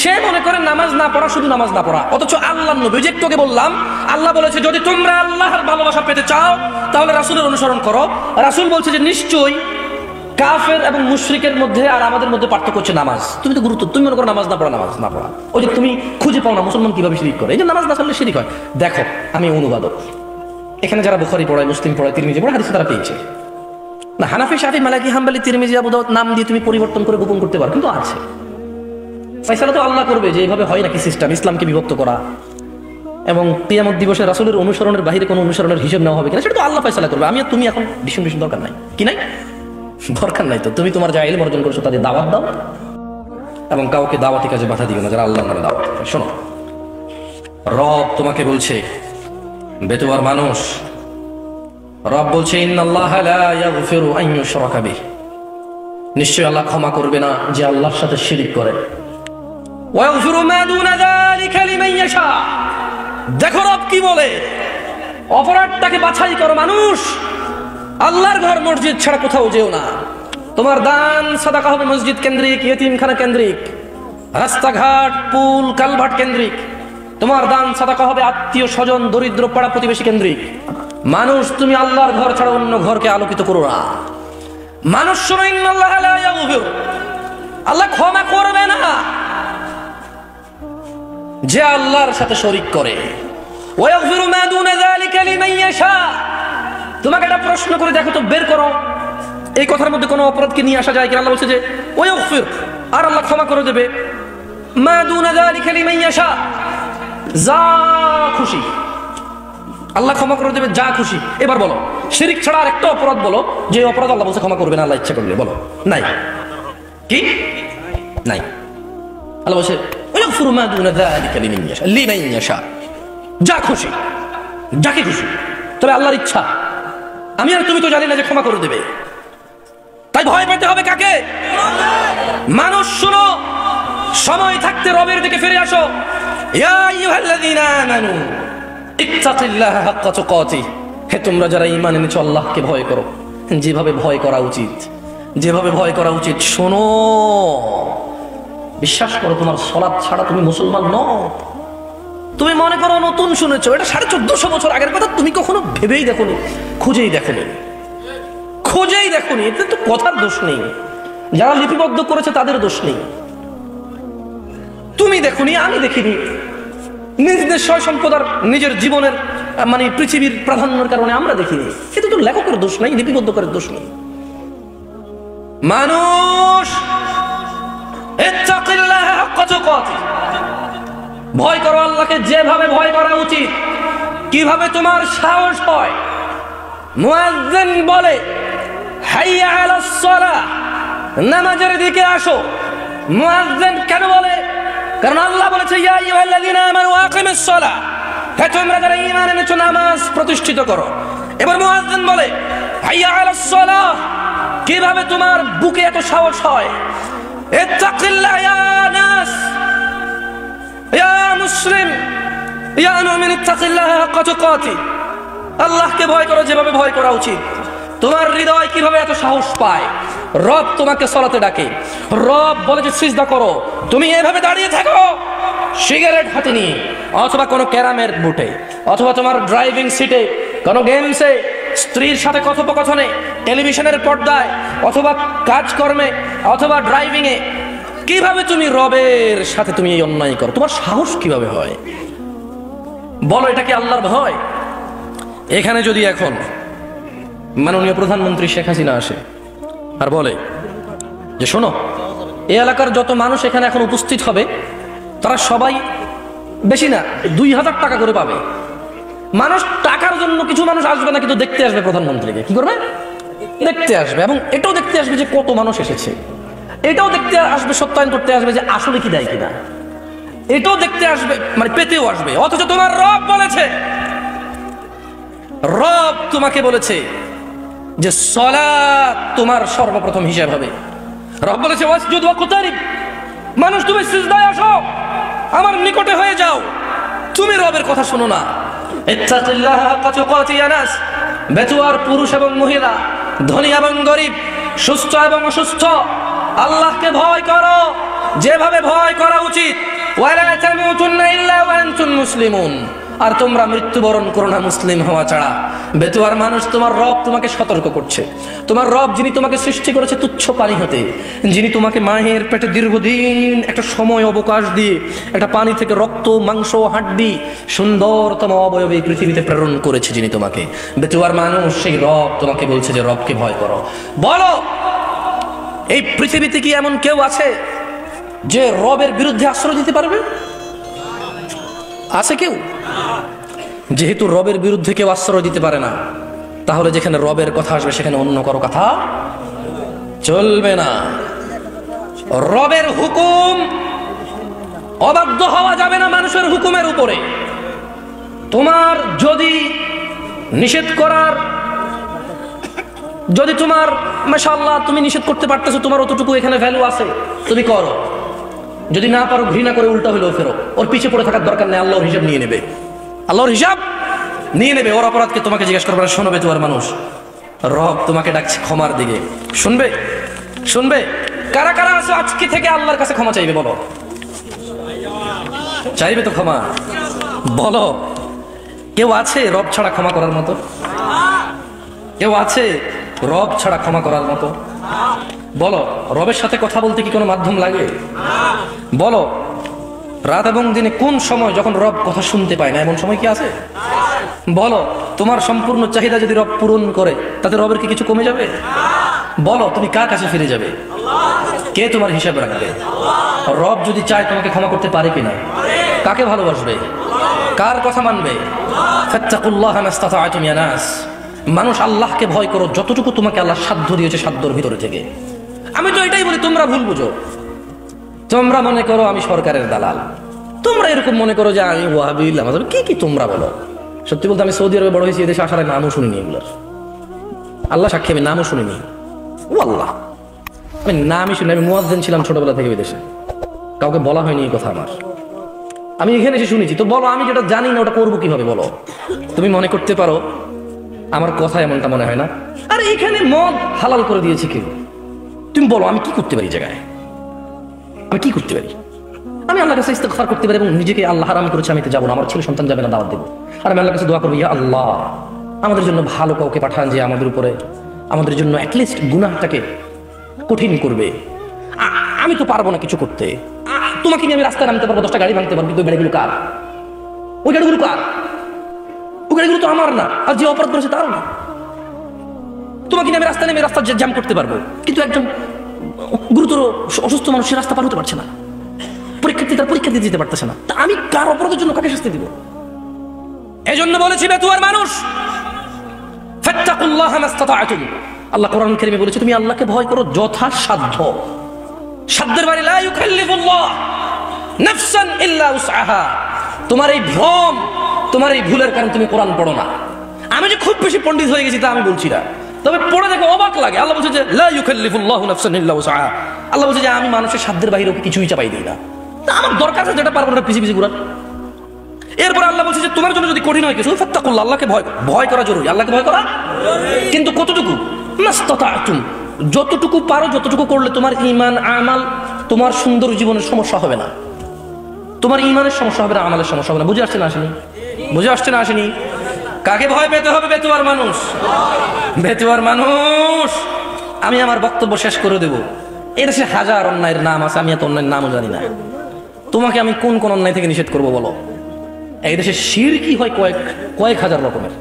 A: সে মনে করে নামাজ না পড়া শুধু নামাজ না পড়া, অথচ আল্লাহ নবী যে তোকে বললাম, আল্লাহ বলেছে যদি তোমরা আল্লাহর ভালোবাসা পেতে চাও তাহলে রাসূলের অনুসরণ করো। রাসূল বলছে যে নিশ্চয়ই কাফের এবং মুশরিকের মধ্যে আর আমাদের মধ্যে পার্থক্য হচ্ছে নামাজ। তুমি তো তুমি মনে করো নামাজ না পড়া, ওই যে তুমি খুঁজে পাও না মুসলমান কিভাবে শিরিক করে, এই যে নামাজ না পড়লে শিরিক হয়। দেখো, আমি অনুবাদক, এখানে যারা বুখারী পড়ায়, মুসলিম পড়ায়, তিরমিজি পড়ায়, হাদিস তারা পেয়েছে না। হানাফি, শাফি, মালিকি, হাম্বলি, তিরমিজি, আবু দাউদ নাম দিয়ে তুমি পরিবর্তন করে গোপন করতে পারো, কিন্তু আছে। ফয়সালা তো আল্লাহ করবে যে এইভাবে হয় নাকি সিস্টেম, ইসলামকে বিভক্ত করা এবং কিয়ামত দিবসে রাসূলের অনুসরণের বাইরে কোনো অনুসরণের হিসাব নেওয়া হবে কিনা, সেটা তো আল্লাহ ফয়সালা করবে। আমি আর তুমি এখন ডিসিশন দরকার নাই, কি নাই দরকার নাই। তো তুমি তোমার যা ইলম অর্জন করছো তাদের দাওয়াত দাও এবং কাউকে দাওয়াতি কাজে বাধা দিও না যারা আল্লাহর নামে দাওয়াত দেয়। শোনো, রব তোমাকে বলছে, বেতুয়ার মানুষ, রব বলছে ইন্নাল্লাহা লা ইয়াগফিরু আন ইউশরাকা বিহি, নিশ্চয়ই আল্লাহ ক্ষমা করবে না যে আল্লাহর সাথে শিরিক করে। ওয়া ইয়াগফিরু মা দুনা যালিকা লিমান ইয়াশা। দেখো রব কি বলে, অপরাধটাকে বাছাই করো মানুষ, আল্লাহর ঘর মসজিদ ছাড়া কোথাও যেও না। তোমার দান সাদাকা হবে মসজিদ কেন্দ্রিক, ইয়েতিমখানা কেন্দ্রিক, রাস্তাঘাট, পুল, কালভার্ট কেন্দ্রিক। তোমার দান সাদাকা হবে আত্মীয় স্বজন, দরিদ্র পাড়া প্রতিবেশী কেন্দ্রিক। মানুষ, তুমি আল্লাহর ঘর ছাড়া অন্য ঘরকে আলোকিত করো না। মানুষ শোনো, ইন্নাল্লাহা লা ইয়াগফিরু, আল্লাহ ক্ষমা করবে না যে আল্লাহর সাথে শরীক করে। ওয়া ইয়াগফিরু মা দুনা যালিকা লিমান ইয়াশা। তোমাকে একটা প্রশ্ন করে দেখো তো, বের করো এই কথার মধ্যে কোনো অপরাধকে নিয়ে আসা যায় কিনা। আল্লাহ বলছে যে ওয়া ইয়াগফির, আর আল্লাহ ক্ষমা করে দেবে, মা দুনা যালিকা লিমান ইয়াশা, যা খুশি আল্লাহ ক্ষমা করে দেবে, যা খুশি। এবার বলো, শিরিক ছাড়া আর একটা অপরাধ বলো যে অপরাধ আল্লাহ বলছে ক্ষমা করবে না আল্লাহ ইচ্ছা করলে, বলো। নাই, কি নাই। আল্লাহ বলছে ওয়াগফিরু মা দুনা যালিকা লিমান ইয়াশা, লিমান ইয়াশা, যা খুশি, যাকে খুশি, তবে আল্লাহর ইচ্ছা। আমি আর তুমি তো জানি না যে ক্ষমা করে দেবে, তাই ভয় পেতে হবে কাকে? মানুষ শুনো, সময় থাকতে রবের দিকে ফিরে আসো। ইয়া আইয়ুহাল্লাযীনা আমানু ইত্তাকিল্লাহা হাক্কা তুকাতিহি, হে তোমরা যারা ঈমান এনেছো আল্লাহকে ভয় করো যেভাবে ভয় করা উচিত, যেভাবে ভয় করা উচিত। শোনো, বিশ্বাস করো, তোমার সালাত ছাড়া তুমি মুসলমান নও। তুমি মনে করো নতুন শুনেছো, এটা 1450 বছর আগের কথা, তুমি কখনো ভেবেই দেখোনি, খুঁজেই দেখোনি, খোঁজেই দেখোনি। এতে তো কথার দোষ নেই, যারা লিপিবদ্ধ করেছে তাদের দোষ নেই। তুমি দেখোনি, আমি দেখিনি, নিজ দেশ সম্পদার নিজের জীবনের মানে পৃথিবীর প্রাধান্যের কারণে আমরা দেখিনি। কিন্তু তো লেখকের দোষ নাই, লিপিবদ্ধকারের দোষ নেই। মানুষ, ইত্তাকিল্লাহা হাক্কা তুকাতিহি, ভয় করো আল্লাহকে যেভাবে ভয় করা উচিত। কিভাবে তোমার সাহস হয়? মুয়াজ্জিন বলে হাইয়া আলাস সালাহ, নামাজের দিকে আসো। মুয়াজ্জিন কেন বলে? কারণ আল্লাহ বলেছে ইয়া আইয়ুহাল্লাযীনা আমানু আকিমিস সালাহ, হে তোমরা যারা ঈমান এনেছো নামাজ প্রতিষ্ঠিত করো। এবার মুয়াজ্জিন বলে হাইয়া আলাস সালাহ, কিভাবে তোমার বুকে এত সাহস হয়? ইত্তাকিল্লাহ ইয়া নাস, ইয়া মুসলিম, ইয়া মুমিন, ইত্তাকিল্লাহা হাক্কা তুকাতিহি, আল্লাহকে ভয় করো যেভাবে ভয় করা উচিত। তোমার হৃদয় কিভাবে এত সাহস পায়? রব তোমাকে সালাতে ডাকে, রব বলে যে সিজদা করো, তুমি এভাবে দাঁড়িয়ে থাকো সিগারেট হাতে নিয়ে, অথবা কোনো ক্যারামের বুটে, অথবা তোমার ড্রাইভিং সিটে, কোনো গেমসে, স্ত্রীর সাথে কথোপকথনে, টেলিভিশনের পর্দায়, অথবা কাজকর্মে, অথবা ড্রাইভিং এ। কিভাবে তুমি রবের সাথে তুমি এই অন্যায় করো? তোমার সাহস কিভাবে হয়? বলো, এটা কি আল্লাহর ভয়? এখানে যদি এখন মাননীয় প্রধানমন্ত্রী শেখ হাসিনা আসে আর বলে যে শোনো, এই এলাকার যত মানুষ এখানে এখন উপস্থিত হবে তারা সবাই বেশি না 2000 টাকা করে পাবে। মানুষ টাকার জন্য, কিছু মানুষ আসবে না কিন্তু দেখতে আসবে প্রধানমন্ত্রীকে। কি করবে? দেখতে আসবে, এবং এটাও দেখতে আসবে যে কত মানুষ এসেছে, এটাও দেখতে আসবে, সত্যায়ন করতে আসবে যে আসলে কি দেয় কিনা, এটাও দেখতে আসবে, মানে পেতেও আসবে। অথচ তোমার রব বলেছে, রব তোমাকে বলেছে যে সালাত তোমার সর্বপ্রথম হিসাব হবে। রব বলেছে ওয়াসজুদ ওয়াকতারিব, মানুষ তুমি সিজদায় আসো, আমার নিকটে হয়ে যাও। তুমি রবের কথা শোনো না। ইত্তাকিল্লাহা হাক্কা তুকাতিহি ইয়া নাস, বেতুয়ার পুরুষ এবং মহিলা, ধনী এবং গরিব, সুস্থ এবং অসুস্থ, আল্লাহকে ভয় করো যেভাবে ভয় করা উচিত। ওয়ালা তামুতুন্না ইল্লা ওয়া আনতুম মুসলিমুন, আর তোমরা মৃত্যুবরণ করো না মুসলিম হওয়া ছাড়া। বেতুয়ার মানুষ, তোমার রব তোমাকে সতর্ক করছে। তোমার রব যিনি তোমাকে সৃষ্টি করেছে তুচ্ছ পানি হতে, যিনি তোমাকে মায়ের পেটে দীর্ঘদিন একটা সময় অবকাশ দিয়ে একটা পানি থেকে রক্ত মাংস হাড্ডি সুন্দরতম অবয়বে পৃথিবীতে প্রেরণ করেছে, যিনি তোমাকে, বেতুয়ার মানুষ, সেই রব তোমাকে বলছে যে রবকে ভয় করো। বলো, এই পৃথিবীতে কি এমন কেউ আছে যে রবের বিরুদ্ধে আশ্রয় দিতে পারবে? আছে কেউ? যেহেতু রবের বিরুদ্ধে কেউ আশ্রয় দিতে পারে না, তাহলে যেখানে রবের কথা আসবে সেখানে অন্য কারো কথা চলবে না। রবের হুকুম অবাধ্য হওয়া যাবে না মানুষের হুকুমের উপরে। তোমার যদি নিষেধ করার, যদি তোমার মাশাআল্লাহ তুমি নিষেধ করতে পারতেছো, তোমার অতটুকু এখানে ভ্যালু আছে, তুমি করো। যদি না পারো ঘৃণা করে উল্টা হইলেও ফেরো, ওর পিছে পড়ে থাকার দরকার নেই। আল্লাহর হিসাব নিয়ে নেবে, আল্লাহর হিসাব নিয়ে নেবে। ওর অপরাধকে তোমাকে জিজ্ঞেস করবে না। শোনবে তোমার মানুষ, রব তোমাকে ডাকছে ক্ষমার দিকে। শুনবে? শুনবে? কারা কারা আছো আজকে থেকে আল্লাহর কাছে ক্ষমা চাইবে? বলো, চাইবে তো ক্ষমা? বলো, কেউ আছে রব ছাড়া ক্ষমা করার মতো? কেউ আছে রব ছাড়া ক্ষমা করার মতো? বলো, রবের সাথে কথা বলতে কি কোনো মাধ্যম লাগে? বলো, রাত এবং দিনে কোন সময় যখন রব কথা শুনতে পায় না, এমন সময় কি আছে? বলো, তোমার সম্পূর্ণ চাহিদা যদি রব পূরণ করে, তাতে রবের কি কিছু কমে যাবে? বলো, তুমি কার কাছে ফিরে যাবে? কে তোমার হিসাব রাখবে? রব যদি চায় তোমাকে ক্ষমা করতে পারে কিনা? কাকে ভালোবাসবে? কার কথা মানবে? ফাত্তাকুল্লাহ মাস্তাতা'তুম ইয়া নাস। মানুষ, আল্লাহকে ভয় করো যতটুকু তোমাকে আল্লাহ সাধ্য দিয়েছে, সাধ্যর ভিতরে থেকে। আমি তো এটাই বলি, তোমরা ভুল বুঝো। তোমরা মনে করো আমি সরকারের দালাল, তোমরা এরকম মনে করো যে আমি ওয়াহাবি, আমাদের কি কি তোমরা বলো। সত্যি বলতে আমি সৌদি আরবে বড় হয়েছি, এদেশে আসার নামও শুনিনি এগুলোর। আল্লাহ সাক্ষী, আমি নামও শুনিনি। ও আল্লাহ, আমি নামই শুনি। আমি মুয়াজ্জিন ছিলাম ছোটবেলা থেকে বিদেশে, কাউকে বলা হয়নি এই কথা আমার। আমি এখানে এসে শুনেছি। তো বলো, আমি যেটা জানি না ওটা করবো কিভাবে? বলো, তুমি মনে করতে পারো আমার কথা এমনটা মনে হয় না? আরে এখানে মদ হালাল করে দিয়েছে কেউ, তুমি বলো আমি কি করতে পারি? জায়গায় আমি কি করতে পারি? আমি আল্লাহর কাছে ইস্তেগফার করতে পারি এবং নিজেকে আল্লাহ হারাম করেছে আমি তো যাবো না, আমার ছেলে সন্তান যাবে না, দাওয়াত দেবো। আর আমি আল্লাহর কাছে দোয়া করবো, ইয়া আল্লাহ আমাদের জন্য ভালো কাউকে পাঠান যে আমাদের উপরে, আমাদের জন্য অ্যাটলিস্ট গুনাহটাকে কঠিন করবে। আমি তো পারবো না কিছু করতে। তোমাকে নিয়ে আমি রাস্তায় নামতে পারবো, 10টা গাড়ি ভাঙতে পারবো, কিন্তু ওই গাড়িগুলো কার? ওই গাড়িগুলো কার? ওই গাড়িগুলো তো আমার না, আর যে অপরাধ করেছে তারও না। তোমাকে নিয়ে আমি রাস্তায় নেমে রাস্তা জ্যাম করতে পারবো, কিন্তু একজন গুরুতর অসুস্থ মানুষ সে রাস্তা পার হতে পারছে না, পরীক্ষার্থী তার পরীক্ষা দিতে পারতেছে না। তা আমি কার অপরাধের জন্য কাকে শাস্তি দিব? এজন্য বলেছি বেতুয়ার মানুষ, ফাত্তাকুল্লাহ মাস্তাতা'তুম। আল্লাহ কোরআন কারীমে বলেছে তুমি আল্লাহকে ভয় করো যথাসাধ্য। সাধ্যের বাইরে লা ইউকাল্লিফুল্লাহ নাফসান ইল্লা উসআহা। তোমার এই ভ্রম, তোমার এই ভুলের কারণে তুমি কোরআন পড়ো না। আমি যে খুব বেশি পণ্ডিত হয়ে গেছি তা আমি বলছি না, তবে পড়ে দেখো অবাক লাগে। আল্লাহ বলছে যে লা ইউকাল্লিফুল্লাহু নাফসান ইল্লা উসআহা। আল্লাহ বলছে যে আমি মানুষের সাধ্যের বাইরে ওকে কিছুই চাপাই দিই না। তা আমার দরকার আছে যেটা পারবো না পিছি পিছি ঘুরার। এরপর আল্লাহ বলছে যে তোমার জন্য যদি কঠিন হয় কিছু, ফাত্তাকুল্লাহ, আল্লাহকে ভয় করা জরুরি। আল্লাহকে ভয় করা কিন্তু কতটুকু? মাস্তাতা'তুম, যতটুকু পারো, যতটুকু করলে তোমার ঈমান আমাল, তোমার সুন্দর জীবনের সমস্যা হবে না, তোমার ঈমানের সমস্যা হবে না, আমালের সমস্যা হবে না। বুঝে আসছে না আসেনি? বুঝে আসছে না আসেনি? কাকে ভয় পেতে হবে? বেতুয়ার মানুষ। বেতুয়ার মানুষ। আমি আমার বক্তব্য শেষ করে দেব। এদেশে হাজার অন্যায়ের নাম আছে, আমি এত অন্যায়ের নামও জানি না। তোমাকে আমি কোন কোন অন্যায় থেকে নিষেধ করবো বলো? এই দেশে শিরকি হয় কয়েক হাজার রকমের।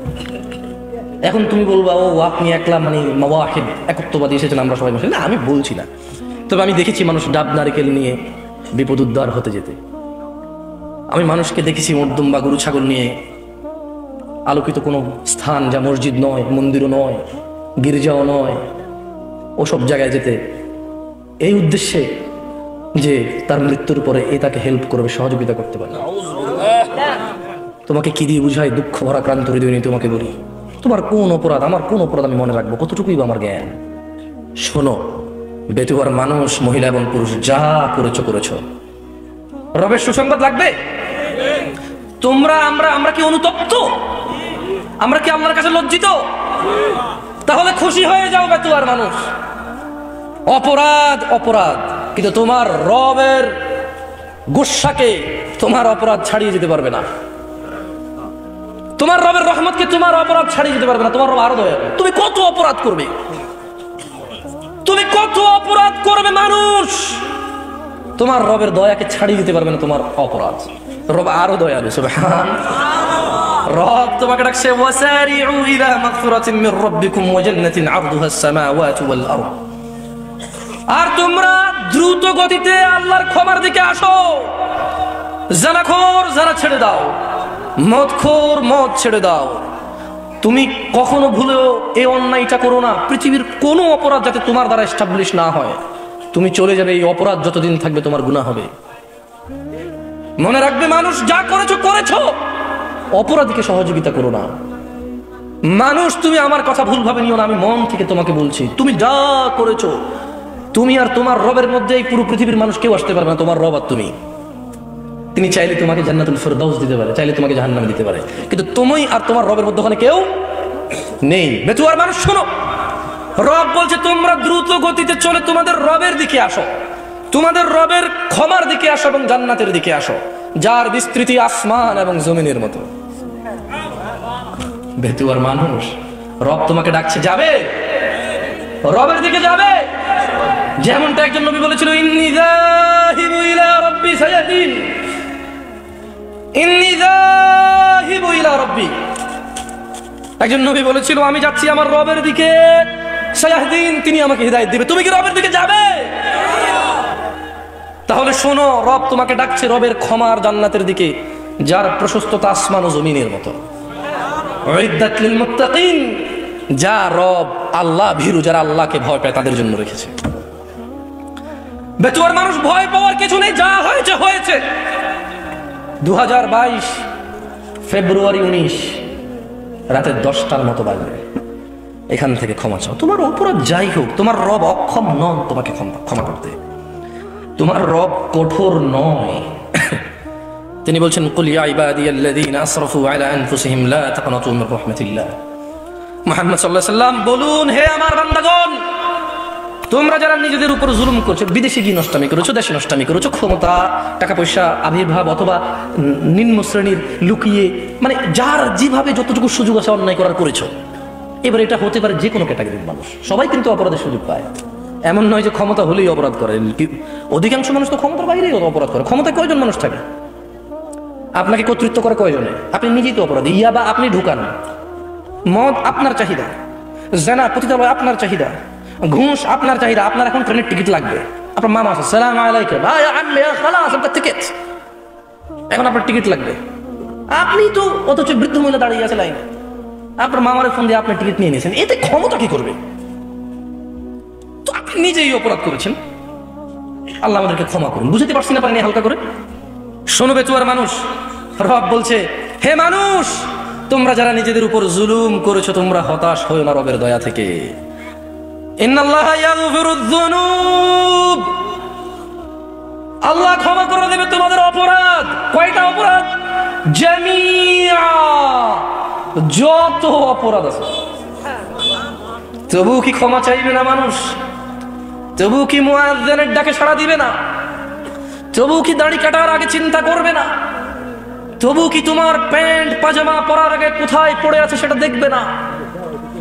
A: এখন তুমি বলবা ও আপনি একলা মানে মাওয়াহিদ একত্ববাদী এসেছেন, আমরা সবাই মুসলিম। না, আমি বলছি না। তবে আমি দেখেছি মানুষ ডাব নারিকেল নিয়ে বিপদ উদ্ধার হতে যেতে। আমি মানুষকে দেখেছি মধ্যম বা গরু ছাগল নিয়ে আলোকিত কোনো স্থান, যা মসজিদ নয়, মন্দিরও নয়, গির্জাও নয়, ওসব জায়গায় যেতে, এই উদ্দেশ্যে যে তার মৃত্যুর পরে এ তাকে হেল্প করবে, সহযোগিতা করতে পারে। তোমাকে কি দিয়ে বুঝাই? দুঃখ ভরা ক্রান্ত হৃদয় নিয়ে তোমাকে বলি, তোমার কোন অপরাধ, আমার কোন অপরাধ আমি মনে রাখবো? কতটুকুই বা আমার জ্ঞান। শোনো বেতুয়ার মানুষ, মহিলা এবং পুরুষ, যা করেছো রবের সুসংবাদ লাগবে। তোমরা আমরা কি অনুতপ্ত? আমরা কি আল্লাহর কাছে লজ্জিত? তাহলে খুশি হয়ে যাও বেতুয়ার মানুষ। অপরাধ, কিন্তু তোমার রবের গুসাকে তোমার অপরাধ ছাড়িয়ে যেতে পারবে না। তোমার রবের রহমতকে তোমার অপরাধ ছাড়িয়ে দিতে পারবে না, তোমার রব আরো দয়া। তুমি কত অপরাধ করবে, তুমি কত অপরাধ করবে মানুষ, তোমার রবের দয়াকে ছাড়িয়ে দিতে পারবে না তোমার অপরাধ। রব আরো দয়ালু সুবহানাল্লাহ। রব তোমাকে ডাকছে ওয়াসারিউ ইলা মাগফিরাতিন মির রাব্বিকুম ওয়া জান্নাতিন আরদুহাস সামাওয়াতু ওয়াল আরদ। আর তোমরা দ্রুত গতিতে আল্লাহর ক্ষমার দিকে আসো। জানাখোর যারা ছেড়ে দাও, মদখোর মদ ছেড়ে দাও। তুমি কখনো ভুলেও এই অন্যায়টা করো না, পৃথিবীর কোনো অপরাধ যাতে তোমার দ্বারা এস্টাবলিশ না হয়। তুমি চলে যাবে, এই অপরাধ যতদিন থাকবে তোমার গুনাহ হবে। মনে রাখবে মানুষ যা করেছো করেছো, অপরাধীকে সহযোগিতা করো না। মানুষ তুমি আমার কথা ভুলভাবে নিও না, আমি মন থেকে তোমাকে বলছি, তুমি যা করেছো, তুমি আর তোমার রবের মধ্যে এই পুরো পৃথিবীর মানুষ কেউ আসতে পারবে না, তোমার রব আর তুমি। তিনি চাইলে তোমাকে জান্নাতুল ফেরদাউস দিতে পারে, চাইলে তোমাকে জাহান্নামে দিতে পারে, কিন্তু তুমি আর তোমার রবের মধ্যে ওখানে কেউ নেই। বেতুয়ার মানুষ শোনো, রব বলছে তোমরা দ্রুত গতিতে চলে তোমাদের রবের দিকে আসো, তোমাদের রবের ক্ষমার দিকে আসো এবং জান্নাতের দিকে আসো, যার বিস্তৃতি আসমান এবং জমিনের মতো। বেতুয়ার মানুষ, রব তোমাকে ডাকছে, যাবে রবের দিকে যাবে। যেমনটা একজন নবী বলেছিল, ইন্নী যাহিবু ইলা রাব্বি সায়াহদিন, ইন্নী যাহিবু ইলা রাব্বি। একজন নবী বলেছিল, আমি যাচ্ছি আমার রবের দিকে, সায়াহদিন, তিনি আমাকে হিদায়াত দিবে। তুমি কি রবের দিকে যাবে? তাহলে শোনো, রব তোমাকে ডাকছে রবের ক্ষমার জান্নাতের দিকে, যার প্রশস্ততা আসমান ও জমিনের মতো। উইদ্দাত লিল মুত্তাকিন, যা রব আল্লাহ ভীরু, যারা আল্লাহকে ভয় পায় তাদের জন্য রেখেছে। বেতুয়ার মানুষ, ভয় পাওয়ার কিছু নেই, যা হয়েছে হয়েছে। 2022 ফেব্রুয়ারি 19 রাতে 10টার মতো বাজবে। এখান থেকে ক্ষমা চাও। তোমার অপরাধ যাই হোক, তোমার রব অক্ষম নন তোমাকে ক্ষমা করতে। তোমার রব কঠোর নয়। তিনি বলছেন, কুল ইয়া ইবাদিয়াল্লাযীনা আসরাফু আলা আনফুসিহিম লা তাকনাতু মির রাহমাতিল্লাহ। মুহাম্মদ সাল্লাল্লাহু আলাইহি ওয়াসাল্লাম বলুন, হে আমার বান্দাগণ, তোমরা যারা নিজেদের উপর জুলুম করছো, বিদেশে গিয়ে নষ্টামি করেছো, দেশে নষ্টামি করেছো, ক্ষমতা, টাকা পয়সা, আবির্ভাব অথবা নিম্ন শ্রেণীর লুকিয়ে, মানে যার যেভাবে যতটুকু সুযোগ আছে অন্যায় করার করেছো। এবার এটা হতে পারে যে কোনো ক্যাটাগরির মানুষ, সবাই কিন্তু অপরাধের সুযোগ পায়। এমন নয় যে ক্ষমতা হলেই অপরাধ করে, অধিকাংশ মানুষ তো ক্ষমতার বাইরেই অপরাধ করে। ক্ষমতায় কয়জন মানুষ থাকে? আপনাকে কর্তৃত্ব করে কয়জনে? আপনি নিজেই তো অপরাধী। ইয়াবা আপনি ঢুকান, মদ আপনার চাহিদা, জেনা পতিতালয় আপনার চাহিদা, ঘুষ আপনার চাহিদা। আপনার এখন ট্রেনের টিকিট লাগবে, আপনার মামা আছে, সালাম আলাইকুম, টিকিট, এখন আপনার টিকিট লাগবে। আপনি তো অথচ বৃদ্ধ মহিলা দাঁড়িয়ে আছে লাইনে, আপনার মামারে ফোন দিয়ে আপনি টিকিট নিয়ে নিয়েছেন। এতে ক্ষমতা কি করবে? তো আপনি নিজেই অপরাধ করেছেন। আল্লাহ আমাদেরকে ক্ষমা করুন। বুঝতে পারছি না পারেনি হালকা করে? শোনো বেতুয়ার মানুষ, রব বলছে, হে মানুষ, তোমরা যারা নিজেদের উপর জুলুম করেছো, তোমরা হতাশ হয়ো না রবের দয়া থেকে। ইন্নাল্লাহা ইয়াগফিরুয যুনুব, আল্লাহ ক্ষমা করে দেবে তোমাদের অপরাধ। কয়টা অপরাধ? জামিআ, যত অপরাধ আছে। তবু কি ক্ষমা চাইবে না মানুষ? তবু কি মুয়াজ্জিনের ডাকে সাড়া দিবে না? তবু কি দাড়ি কাটার আগে চিন্তা করবে না? তবু কি তোমার প্যান্ট পাজামা পরার আগে কোথায় পড়ে আছে সেটা দেখবে না?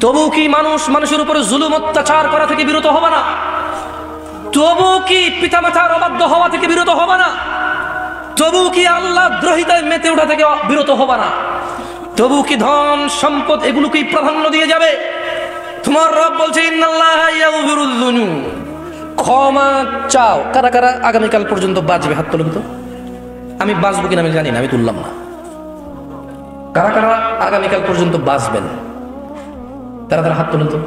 A: তবু কি মানুষের উপরে জুলুম অত্যাচার করা থেকে বিরত হবে না? তবু কি পিতামাতার অবাধ্য হওয়া থেকে বিরত হবে না? তবু কি আল্লাহ দ্রোহিতায় মেতে ওঠা থেকে বিরত হবে না? তবু কি ধন সম্পদ এগুলোকেই প্রাধান্য দিয়ে যাবে? তোমার রব বলছে, ইন্নাল্লাহা ইয়াগফিরুয যুনুব, ক্ষমা চাও। কারা কারা আগামীকাল পর্যন্ত বাঁচবে? হাত তোলেন তো। আমি বাঁচবো কিনা আমি জানি না, আমি তুললাম না। কারা কারা আগামীকাল পর্যন্ত বাঁচবেন? তারা তারা হাত তোলেন তো।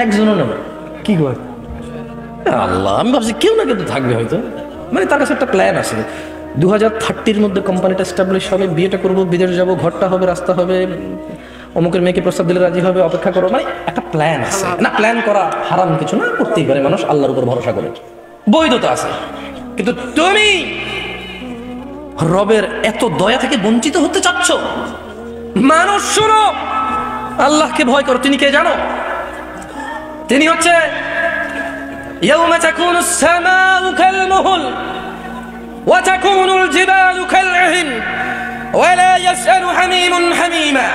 A: একজনও নেবে কি করে? আল্লাহ, আমি ভাবছি কেউ না কিন্তু থাকবে হয়তো, মানে তার কাছে একটা প্ল্যান আছে। 2030 মধ্যে কোম্পানিটা এস্টাবলিশ হবে, বিয়েটা করবো, বিদেশ যাবো, ঘরটা হবে, রাস্তা হবে, অমুকের মেয়েকে প্রস্তাব দিলে রাজি হবে, অপেক্ষা করো, মানে একটা প্ল্যান আছে। না, প্ল্যান করা হারাম কিছু না, করতেই পারে মানুষ, আল্লাহর উপর ভরসা করে, বৈধতা আছে। কিন্তু তুমি রবের এত দয়া থেকে বঞ্চিত হতে চাচ্ছ? মানুষ শুনো, আল্লাহকে ভয় করো। তিনি কে জানো? তিনি হচ্ছে ইয়াউমা তাকুনুস সামাউ কালমুহুল ওয়া তাকুনুল জিবালু কালইহিন ওয়ালা ইয়াসআলু হামীমুন হামীমা,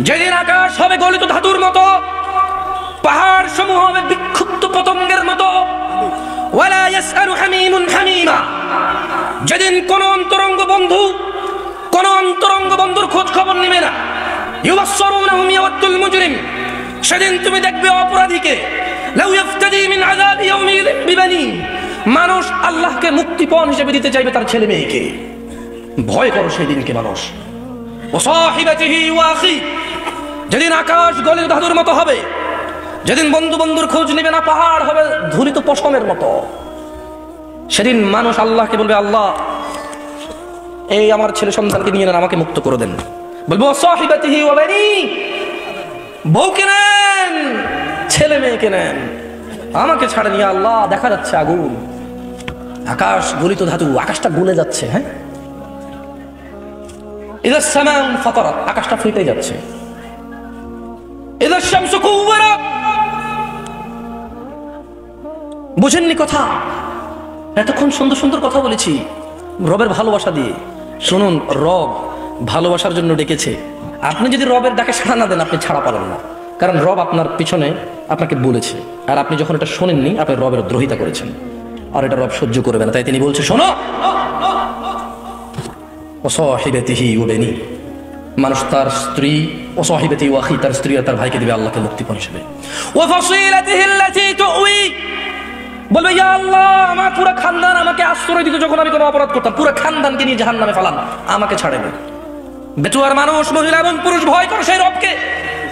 A: যেদিন আকাশ হবে গলিত ধাতুর মতো, পাহাড় সমূহ হবে বিক্ষুব্ধ পতঙ্গের মতো। ওয়ালা ইয়াসআলু হামীমুন হামীমা, যেদিন কোন অন্তরঙ্গ বন্ধুর খোঁজ খবর নেবে না। ইউবাসসিরুনহুম ইয়াওয়াদ্দুল মুজরিম, সেদিন তুমি দেখবে অপরাধীকে, লাউ ইফতাদি মিন আযাবি ইয়াউমিযিন বিবানি, মানুষ আল্লাহকে মুক্তিপণ হিসেবে দিতে চাইবে তার ছেলে মেয়েকে। ভয় করো সেই দিনকে মানুষ। ওয়া সাহিবাতিহি ওয়া আখি, যেদিন আকাশ গলিত ধাতুর মতো হবে, যেদিন বন্ধুর খোঁজ নেবে না, পাহাড় হবে ধুলিত পশমের মতো। সেদিন মানুষ আল্লাহকে বলবে, আল্লাহ এই আমার ছেলে সন্তানকে নিয়ে নেন, আমাকে মুক্ত করে দেন। বলবো সাহিবাতিহি ওয়া বানি, বউকে নেন, ছেলে মেয়েকে নেন, আমাকে ছাড়েন ইয়া আল্লাহ। দেখা যাচ্ছে আগুন, আকাশ গলিত ধাতু, আকাশটা গলে যাচ্ছে। হ্যাঁ, ইযা সামাউ ফাতারাত, আকাশটা ফেটে যাচ্ছে। ইযা শামসু কুওয়ারাত, বুঝেননি কথা? এতক্ষণ সুন্দর সুন্দর কথা বলেছি রবের ভালোবাসা দিয়ে। শুনুন, রব ভালোবাসার জন্য ডেকেছে। আপনি যদি রবের ডাকে সাড়া না দেন, আপনি ছাড়া পাবেন না, কারণ রব আপনার পিছনে আপনাকে বলেছে, আর আপনি যখন এটা শোনেননি আপনি রবের দ্রোহিতা করেছেন, আর এটা রব সহ্য করবে না। তাই তিনি বলছে, শোনো, ওয়াসাহিবাতিহি ওয়া বানি, মানুষ তার স্ত্রী, ওয়াসাহিবাতিহি ওয়া আখি, তার স্ত্রী আর তার ভাইকে দিবে আল্লাহকে মুক্তিপণ হিসেবে। ওয়া ফাসিলাতিহি আল্লাতী তুই, বলবে ইয়া আল্লাহ আমার পুরো খানদান আমাকে আশ্রয় দিত যখন আমি কোনো অপরাধ করতাম, পুরো খানদানকে নিয়ে জাহান্নামে ফেলান, আমাকে ছাড়েন। বেতুয়ার মানুষ, মহিলা এবং পুরুষ ভয় করে সেই রবকে,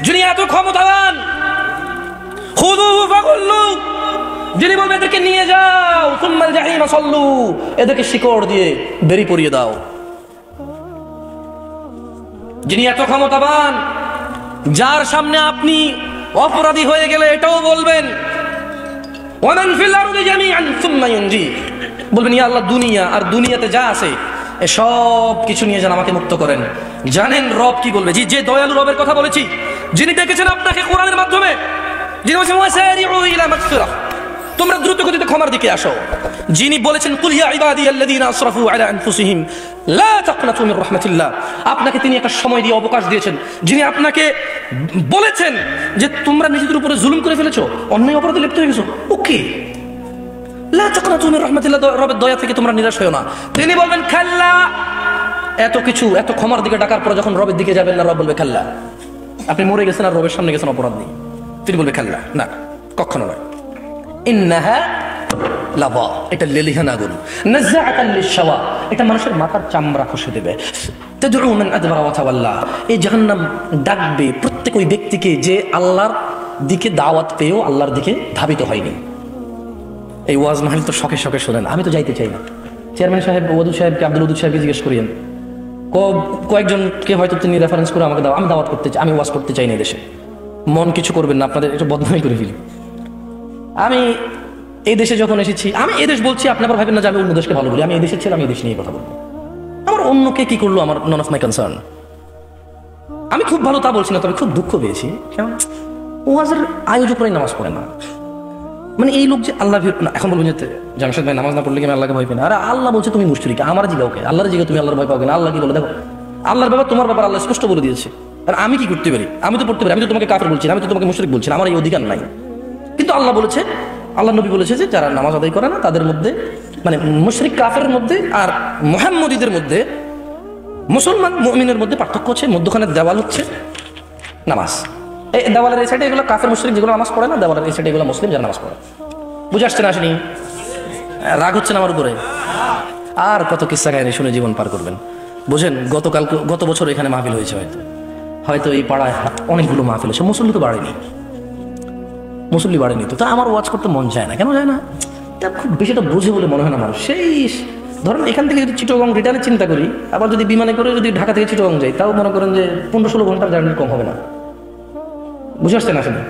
A: যিনি এত ক্ষমতাবান। খুযুহু ফাগুল্লু, যিনি বলবে এদেরকে নিয়ে যাও, সুম্মাল জাহিমা সাল্লু, এদেরকে শিকড় দিয়ে বেরি পরিয়ে দাও। যিনি এত ক্ষমতাবান, যার সামনে আপনি অপরাধী হয়ে গেলে এটাও বলবেন, ওয়ামান ফিল আরদি জামিআন সুম্মা ইউনজি, বলবেন ইয়া আল্লাহ দুনিয়া আর দুনিয়াতে যা আছে এ সব কিছু নিয়ে যান, আমাকে মুক্ত করেন। জানেন রব কি বলবে? যে দয়ালু রবের কথা বলেছি, যিনি ডেকেছেন আপনাকে কোরআনের মাধ্যমে, যিনি বলেছেন ওয়াসারিউ ইলা মাগফিরাহ, তোমরা দ্রুত গতিতে ক্ষমার দিকে আসো, যিনি বলেছেন কুল ইয়া ইবাদিয়াল্লাযীনা আসরাফু আলা আনফুসিহিম লা তাকনাতু মির রাহমাতিল্লাহ, আপনাকে তিনি একটা সময় দিয়ে অবকাশ দিয়েছেন, যিনি আপনাকে বলেছেন যে তোমরা নিজেদের উপরে জুলুম করে ফেলেছো, অন্যায় অপরাধে লিপ্ত হয়ে গেছো, ওকে লা তাকনাতু মির রাহমাতিল্লাহ, রবের দয়া থেকে তোমরা নিরাশ হয়ো না। তিনি বলবেন খাল্লা, এত কিছু, এত ক্ষমার দিকে ডাকার পর যখন রবের দিকে যাবেন না, রব বলবে খাল্লা, আপনি মরে গেছেন আর রবের সামনে গেছেন অপরাধ নেই, তিনি বলবে খাল্লা, না কখনো নয়। ইন্নাহা লাযা, এটা লেলিহান আগুন, নাযাআতান লিশ-শাওয়া, এটা মানুষের মাথার চামড়া খসে দেবে। তাদউ মান আদবারা ওয়া তাওয়াল্লা, এই জাহান্নাম ডাকবে প্রত্যেক ওই ব্যক্তিকে যে আল্লাহর দিকে দাওয়াত পেয়েও আল্লাহর দিকে ধাবিত হয়নি। এই ওয়াজ মাহফিল তো শখে শখে শোনেন, আমি তো যাইতে চাই না। চেয়ারম্যান সাহেব ওয়াদুদ সাহেবকে, আব্দুল ওয়াদুদ সাহেবকে জিজ্ঞেস করিয়েন, কয়েকজনকে হয়তো তিনি রেফারেন্স করে আমাকে দাও, আমি দাওয়াত করতে চাই, আমি ওয়াজ করতে চাই না দেশে। মন কিছু করবেন না, আপনাদের একটু বদনামি করে ফেলি। আমি এই দেশে যখন এসেছি, আমি এই দেশ বলছি, আপনি আবার ভাবেন না যে আমি অন্য দেশকে ভালো বলি। আমি এই দেশের ছেলে, আমি এই দেশ নিয়ে কথা বলবো। আমার অন্যকে কি করলো আমার নন অফ মাই কনসার্ন। আমি খুব ভালো তা বলছি না, তবে খুব দুঃখ পেয়েছি, কেমন ওয়াজের আয়োজকরাই নামাজ পড়ে না। মানে এই লোক যে আল্লাহ, এখন বলবেন যে জামশেদ ভাই নামাজ না পড়লে কি আমি আল্লাহকে ভয় পাই না? আরে আল্লাহ বলছে তুমি মুশরিক, আমার জিগাও কে? আল্লাহর জিগা তুমি আল্লাহর ভয় পাও কেন? আল্লাহ কি বলে দেখো, আল্লাহর ব্যাপার তোমার ব্যাপার আল্লাহ স্পষ্ট বলে দিয়েছে। আর আমি কি করতে পারি? আমি তো পড়তে পারি, আমি তো তোমাকে কাফের বলছি না, আমি তো তোমাকে মুশরিক বলছি না, আমার এই অধিকার নাই। কিন্তু আল্লাহ বলেছে, আল্লাহ নবী বলেছে যে যারা নামাজ আদায় করে না তাদের মধ্যে, মানে মুশরিক কাফেরের মধ্যে আর মুহাম্মদীদের মধ্যে, মুসলমান মুমিনের মধ্যে পার্থক্য হচ্ছে, মধ্যখানে দেওয়াল হচ্ছে নামাজ। এই দেওয়ালের এই সাইডে এগুলো কাফের মুশরিক যেগুলো নামাজ পড়ে না, দেওয়ালের এই সাইডে এগুলো মুসলিম যারা নামাজ পড়ে। বুঝে আসছে না? আসেনি? রাগ হচ্ছে না আমার উপরে? আর কত কিস্সা কাহিনী শুনে জীবন পার করবেন। বুঝেন, গত বছর এখানে মাহফিল হয়েছে, হয়তো এই পাড়ায় অনেকগুলো মাহফিল হয়েছে, মুসল্লি তো বাড়েনি, মুসল্লি বাড়েনি। তো তা আমার ওয়াজ করতে মন চায় না, কেন যায় না? তা খুব বেশিটা বোঝে বলে মনে হয় না মানুষ। সেই ধরেন এখান থেকে যদি চিটাগং রিটার্নে চিন্তা করি, আবার যদি বিমানে করে যদি ঢাকা থেকে চিটাগং যাই, তাও মনে করেন যে 15-16 ঘন্টার জার্নি কম হবে না। বুঝে আসছে না? আসলে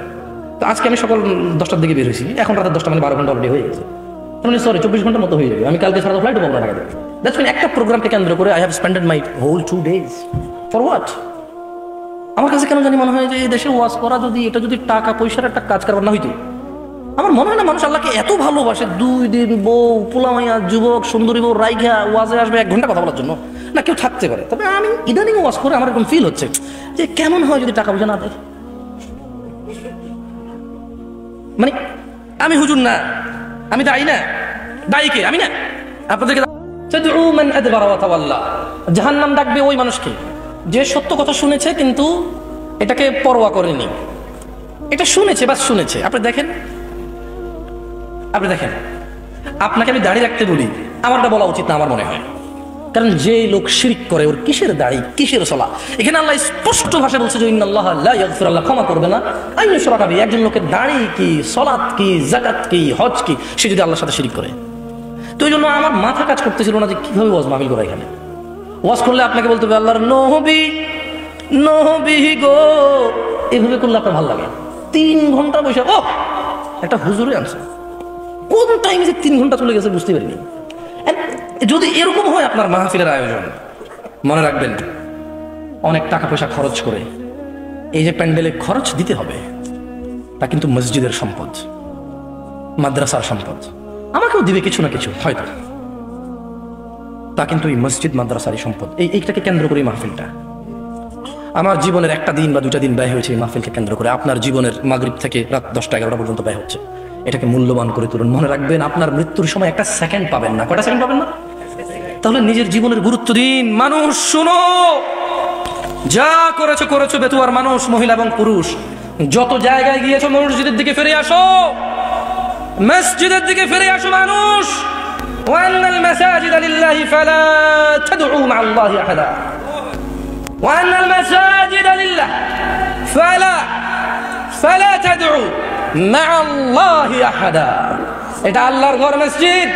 A: তো আজকে আমি সকাল 10টার দিকে বের হয়েছি, এখন রাতে 10টা, মানে 12 ঘন্টা অলরেডি হয়ে গেছে। মানে সরি 24 ঘন্টার মতো হয়ে যাবে। আমি কালকে সারা ফ্লাইট পাবো না ঢাকা থেকে। দ্যাটস মিন একটা প্রোগ্রামকে কেন্দ্র করে I have spended my whole 2 days for what? আমার কাছে কেন জানি মনে হয় যে এই দেশে ওয়াজ করা যদি, এটা যদি টাকা পয়সার একটা কাজ কারবার না হইতো, আমার মনে হয় না মানুষ আল্লাহকে এত ভালোবাসে 2 দিন বউ, পোলামাইয়া, যুবক, সুন্দরী বউ রাইঘা ওয়াজে আসবে 1 ঘন্টা কথা বলার জন্য। না কেউ থাকতে পারে, তবে আমি ইদানিং ওয়াজ করে আমার এরকম ফিল হচ্ছে যে কেমন হয় যদি টাকা পয়সা না দেয়। মানে আমি হুজুর না, আমি দায়ী না, দায়ী কে? আমি না। আপনাদেরকে জাহান্নাম ডাকবে ওই মানুষকে যে সত্য কথা শুনেছে কিন্তু এটাকে পরোয়া করেনি, এটা শুনেছে বাস শুনেছে। আপনি দেখেন আপনাকে আমি দাড়ি রাখতে বলি, আমারটা বলা উচিত না আমার মনে হয়, কারণ যে লোক শিরক করে ওর কিসের দাড়ি কিসের সালাত? এখানে আল্লাহ স্পষ্ট ভাষায় বলছে যে ইন্নাল্লাহ লা ইয়াগফিরু, আল্লাহ ক্ষমা করবে না আন ইউশরাকা বিহি, একজন লোকের দাড়ি কি, সালাত কি, যাকাত কি, হজ কি, সে যদি আল্লাহর সাথে শিরক করে। তো এই জন্য আমার মাথা কাজ করতেছিল না যে কিভাবে ওয়াজ মাহফিল করা। এখানে ওয়াজ করলে আপনাকে বলতে হবে আল্লাহর নবী গো, এভাবে করলে আপনার ভালো লাগে। 3 ঘন্টা বসে ও একটা হুজুরে আনছে, কোন টাইমে যে 3 ঘন্টা চলে গেছে বুঝতে পারিনি। যদি এরকম হয় আপনার মাহফিলের আয়োজন, মনে রাখবেন অনেক টাকা পয়সা খরচ করে এই যে প্যান্ডেলে খরচ দিতে হবে, তা কিন্তু মসজিদের সম্পদ, মাদ্রাসার সম্পদ। আমাকেও দিবে কিছু না কিছু হয়তো, তা কিন্তু এই মসজিদ মাদ্রাসারই সম্পদ। এইটাকে কেন্দ্র করে মাহফিলটা আমার জীবনের একটা দিন বা 2টা দিন ব্যয় হয়েছে এই মাহফিলকে কেন্দ্র করে। আপনার জীবনের মাগরিব থেকে রাত 10টা 11টা পর্যন্ত ব্যয় হচ্ছে। এটাকে মূল্যবান করে তুলুন। মনে রাখবেন আপনার মৃত্যুর সময় একটা সেকেন্ড পাবেন না। কয়টা সেকেন্ড পাবেন না? তাহলে নিজের জীবনের গুরুত্ব দিন। মানুষ শুনো, যা করেছো বেতুয়ার মানুষ, মহিলা এবং পুরুষ, যত জায়গায় গিয়েছো মসজিদের দিকে ফিরে আসো, মসজিদের দিকে ফিরে আসো মানুষ। ওয়ান্নাল মাসাজিদা লিল্লাহি ফালা তাদউ মা'আল্লাহি আহাদা, ওয়ান্নাল মাসাজিদা লিল্লাহ ফালা তাদউ মা'আল্লাহি আহাদা। এটা আল্লাহর ঘর, মসজিদ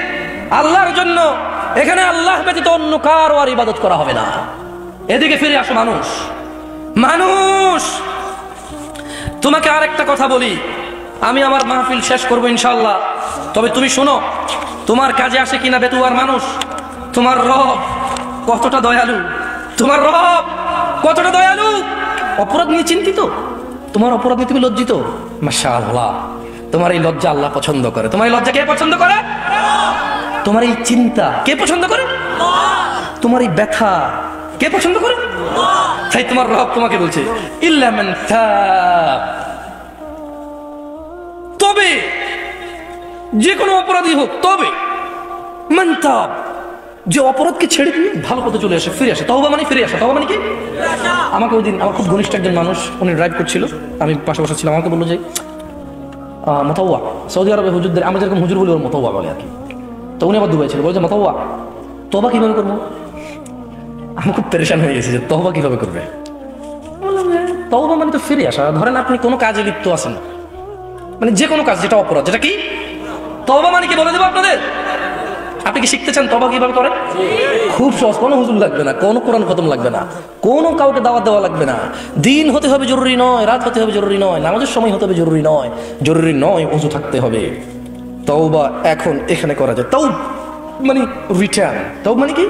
A: আল্লাহর জন্য, এখানে আল্লাহ ব্যতীত অন্য কারো আর ইবাদত করা হবে না। এদিকে ফিরে আসো মানুষ। তোমাকে আরেকটা কথা বলি, আমি আমার মাহফিল শেষ করবো ইনশাআল্লাহ, তবে তুমি শোনো, তোমার কাজে আসে কিনা বেতুয়ার মানুষ, তোমার রব কতটা দয়ালু, অপরাধ নিয়ে চিন্তিত, তোমার অপরাধ নিয়ে তুমি লজ্জিত। মাশাআল্লাহ, তোমার এই লজ্জা আল্লাহ পছন্দ করে। তোমার এই লজ্জা কে পছন্দ করে? তোমার এই চিন্তা কে পছন্দ করে? তোমার এই ব্যথা কে পছন্দ করে? তাই তোমার রব তোমাকে বলছে ইল্লা মান তাব, তবে যে কোনো অপরাধী হোক, তবে মান তাব, যে অপরাধকে ছেড়ে দিয়ে ভালো পথে চলে আসে, ফিরে আসে। তওবা মানে ফিরে আসে। তওবা মানে কি? আমাকে ওই দিন আমার খুব ঘনিষ্ঠ একজন মানুষ, উনি ড্রাইভ করছিল, আমি পাশে বসে ছিলাম, আমাকে বললো যে মতাওয়া, সৌদি আরবে হুজুরদের, আমরা যেরকম হুজুর বলি ওর মতাওয়া বলে আর কি। তো উনি আবার দুবাই ছিল, বলছে মতাওয়া তওবা কিভাবে করবো? আমি খুব পেরেশান হয়ে গেছি যে তওবা কিভাবে করবে। তওবা মানে তো ফিরে আসা। ধরেন আপনি কোনো কাজে লিপ্ত আছেন, মানে যে কোনো কাজ যেটা অপরাধ, যেটা কি তওবা মানে কি বলে দেবো আপনাদের? আপনি কি শিখতে চান তওবা কিভাবে করে? খুব সহজ, কোনো হুজুর লাগবে না, কোনো কোরআন খতম লাগবে না, কোনো কাউকে দাওয়াত দেওয়া লাগবে না। দিন হতে হবে জরুরি নয়, রাত হতে হবে জরুরি নয়, নামাজের সময় হতে হবে জরুরি নয়, ওযু থাকতে হবে। তওবা এখন এখানে করা যায়। তওব মানে রিটার্ন, তওব মানে কি?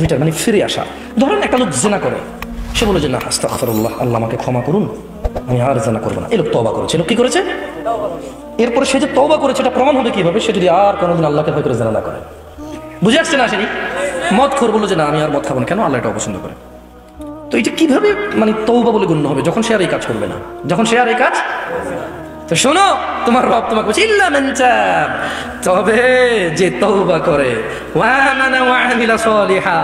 A: রিটার্ন মানে ফিরে আসা। ধরেন একটা লোক জিনা করে, সে বলে যে না আস্তাগফিরুল্লাহ, আল্লাহ আমাকে ক্ষমা করুন, আমি আর জিনা করবো না। এই লোক তওবা করেছে। লোক কি করেছে? এরপরে সে যে তওবা করেছে এটা প্রমাণ হবে কিভাবে? সে যদি আর কোনোদিন আল্লাহকে ভয় করে জিনা না করে। বুঝে আসছে না? আসেনি? মদখোর বললো যে না আমি আর মদ খাবো না, কেন? আল্লাহ এটা অপছন্দ করে। তো এটা কিভাবে মানে তওবা বলে গণ্য হবে? যখন সে আর এই কাজ করবে না, তো শোনো, তোমার রব তোমাকে বলছে ইল্লা মান তাব, তবে যে তওবা করে, ওয়া আমানা ওয়া আমিলা সলিহা,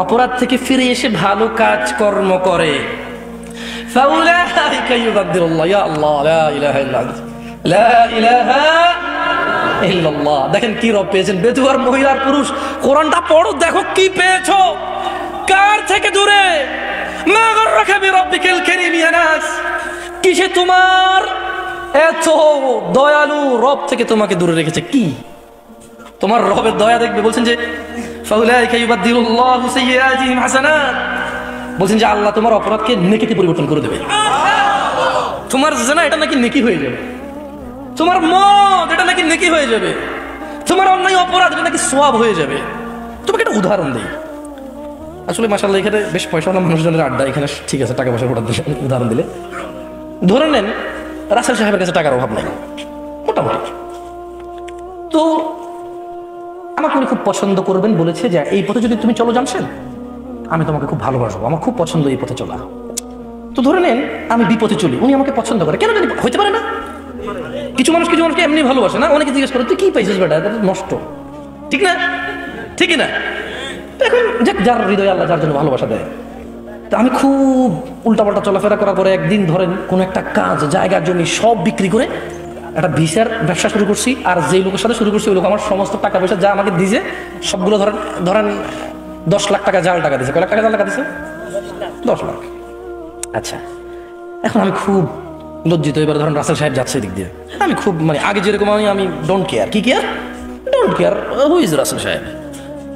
A: অপরাধ থেকে ফিরে এসে ভালো কাজ কর্ম করে, ফাউলাইকা ইউবাদদিলুল্লাহ, ইয়া আল্লাহ লা ইলাহা ইল্লা আনতা, লা ইলাহা ইল্লাল্লাহ। দেখেন কি রব পেয়েছেন। বেতুয়ার মহিলার পুরুষ, কোরআনটা পড়ো, দেখো কি পেয়েছো, কার থেকে দূরে। মা গাররাকা বিরাব্বিকাল কারীম ইয়া নাস, কিসে তোমার এত দয়ালু রব থেকে তোমাকে দূরে রেখেছে? কি তোমার রবের দয়া দেখবে? বলছেন যে ফাউলাইকা ইউবাদদিলুল্লাহু সাইয়্যাতিহিম হাসানাত, বলছেন যে আল্লাহ তোমার অপরাধকে নেকিতে পরিবর্তন করে দেবে। তোমার জিনা এটা নাকি নেকি হয়ে যাবে, তোমার মদ এটা নাকি নেকি হয়ে যাবে, তোমার অন্যায় অপরাধ এটা নাকি সওয়াব হয়ে যাবে। তোমাকে একটা উদাহরণ দেই। আসলে মাশাআল্লাহ এখানে বেশ পয়সাওয়ালা মানুষজনের আড্ডা, এখানে ঠিক আছে টাকা পয়সার উদাহরণ দিলে। ধরে নেন রাসেল সাহেবের কাছে টাকার অভাব নাই মোটামুটি, তো আমাকে উনি খুব পছন্দ করবেন বলেছে যে এই পথে যদি তুমি চলো জামশেদ, আমি তোমাকে খুব ভালোবাসবো, আমার খুব পছন্দ এই পথে চলা। তো ধরে নেন আমি বিপথে চলি, উনি আমাকে পছন্দ করে, কেন জানি হইতে পারে না? কিছু মানুষকে এমনি ভালোবাসে না, অনেকে জিজ্ঞেস করে তুই কি পাইছিস বেটা, এটা নষ্ট, ঠিক না? ঠিকই না? এখন যার হৃদয় আল্লাহ যার জন্য ভালোবাসা দেয়। তো আমি খুব উল্টাপাল্টা চলাফেরা করার পরে একদিন ধরেন কোন একটা কাজ, জায়গা জমি সব বিক্রি করে একটা ভিসার ব্যবসা শুরু করছি। আর যে লোকের সাথে শুরু করছি ওই লোক আমার সমস্ত টাকা পয়সা যা আমাকে দিয়েছে সবগুলো ধরেন 10 লাখ টাকা জাল টাকা দিয়েছে। কয় লাখ টাকা জাল টাকা দিয়েছে? 10 লাখ। আচ্ছা, এখন আমি খুব লজ্জিত। এবার ধরেন রাসেল সাহেব যাচ্ছে দিক দিয়ে, আমি খুব আগে যেরকম আমি ডোন্ট কেয়ার, কি care, don't care who is Russell সাহেব।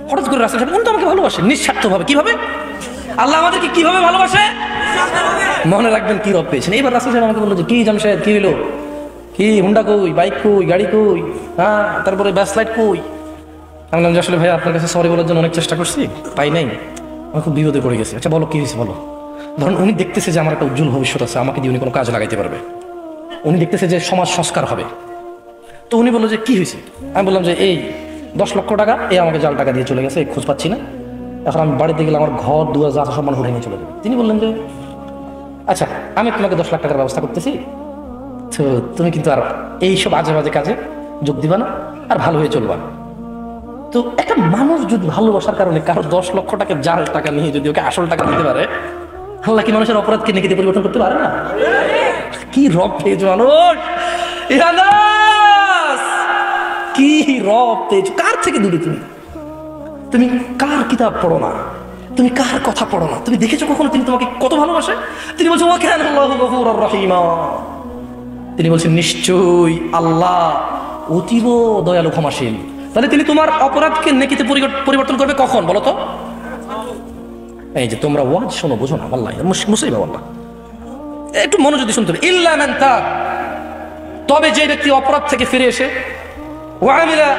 A: হঠাৎ করে রাসেল সাহেব উনি তো আমাকে ভালোবাসে নিঃস্বার্থভাবে। কিভাবে? আল্লাহ আমাদেরকে কিভাবে ভালোবাসে মনে রাখবেন, কি রব পেয়েছেন। এবার রাসেল সাহেব আমাকে বললো যে কি জামশেদ, কি হইলো, কি হুন্ডা কই, বাইক কই, গাড়ি কই, হ্যাঁ তারপরে ব্যাস লাইট কই। আমি বললাম যে আসলে ভাই আপনার কাছে সরি বলার জন্য অনেক চেষ্টা করছি, পাই নাই, আমি খুব বিপদে পড়ে গেছি। আচ্ছা বলো কি হয়েছে বলো। ধরুন উনি দেখতেছে যে আমার একটা উজ্জ্বল ভবিষ্যৎ আছে, আমাকে দিয়ে উনি কোনো কাজ লাগাইতে পারবে, উনি দেখতেছে যে সমাজ সংস্কার হবে। তো উনি বললো যে কি হয়েছে। আমি বললাম যে এই 10 লক্ষ টাকা এ আমাকে জাল টাকা দিয়ে চলে গেছে, খোঁজ পাচ্ছি না, এখন আমি বাড়িতে গেলে আমার ঘর দুয়ার যা সব মানুষ উঠে নিয়ে চলে যাবে। তিনি বললেন যে আচ্ছা আমি তোমাকে 10 লাখ টাকার ব্যবস্থা করতেছি, তো তুমি কিন্তু আর এইসব আজে বাজে কাজে যোগ দিবা না, আর ভালো হয়ে চলবা। তো একটা মানুষ যদি ভালোবাসার কারণে কারো 10 লক্ষ টাকা জাল টাকা নিয়ে যদি ওকে আসল টাকা দিতে পারে, আল্লাহ কি মানুষের অপরাধকে নেকিতে পরিবর্তন করতে পারে না? কি রব পেয়েছো মানুষ, কি রব পেয়েছো। কার থেকে দূরে তুমি কার কিতাব পড়ো না, তুমি কার কথা পড়ো না, তুমি দেখেছো কখনো তিনি তোমাকে কত ভালোবাসে? তিনি বলছেন ওয়া কানা আল্লাহু গফুরার রহিমা, তিনি বলছেন নিশ্চয়ই আল্লাহ অতীব দয়ালু ক্ষমাশীল। তাহলে তিনি তোমার অপরাধকে নেকিতে পরিবর্তন করবে কখন বলো তো? এই যে তোমরা ওয়াজ শোনো, বুঝো না, আল্লাহ মুসিবা, আল্লাহ একটু মনোযোগ দিয়ে শুনতে হবে। ইল্লা মান তাব, তবে যে ব্যক্তি অপরাধ থেকে ফিরে এসে ওয়া আমিলা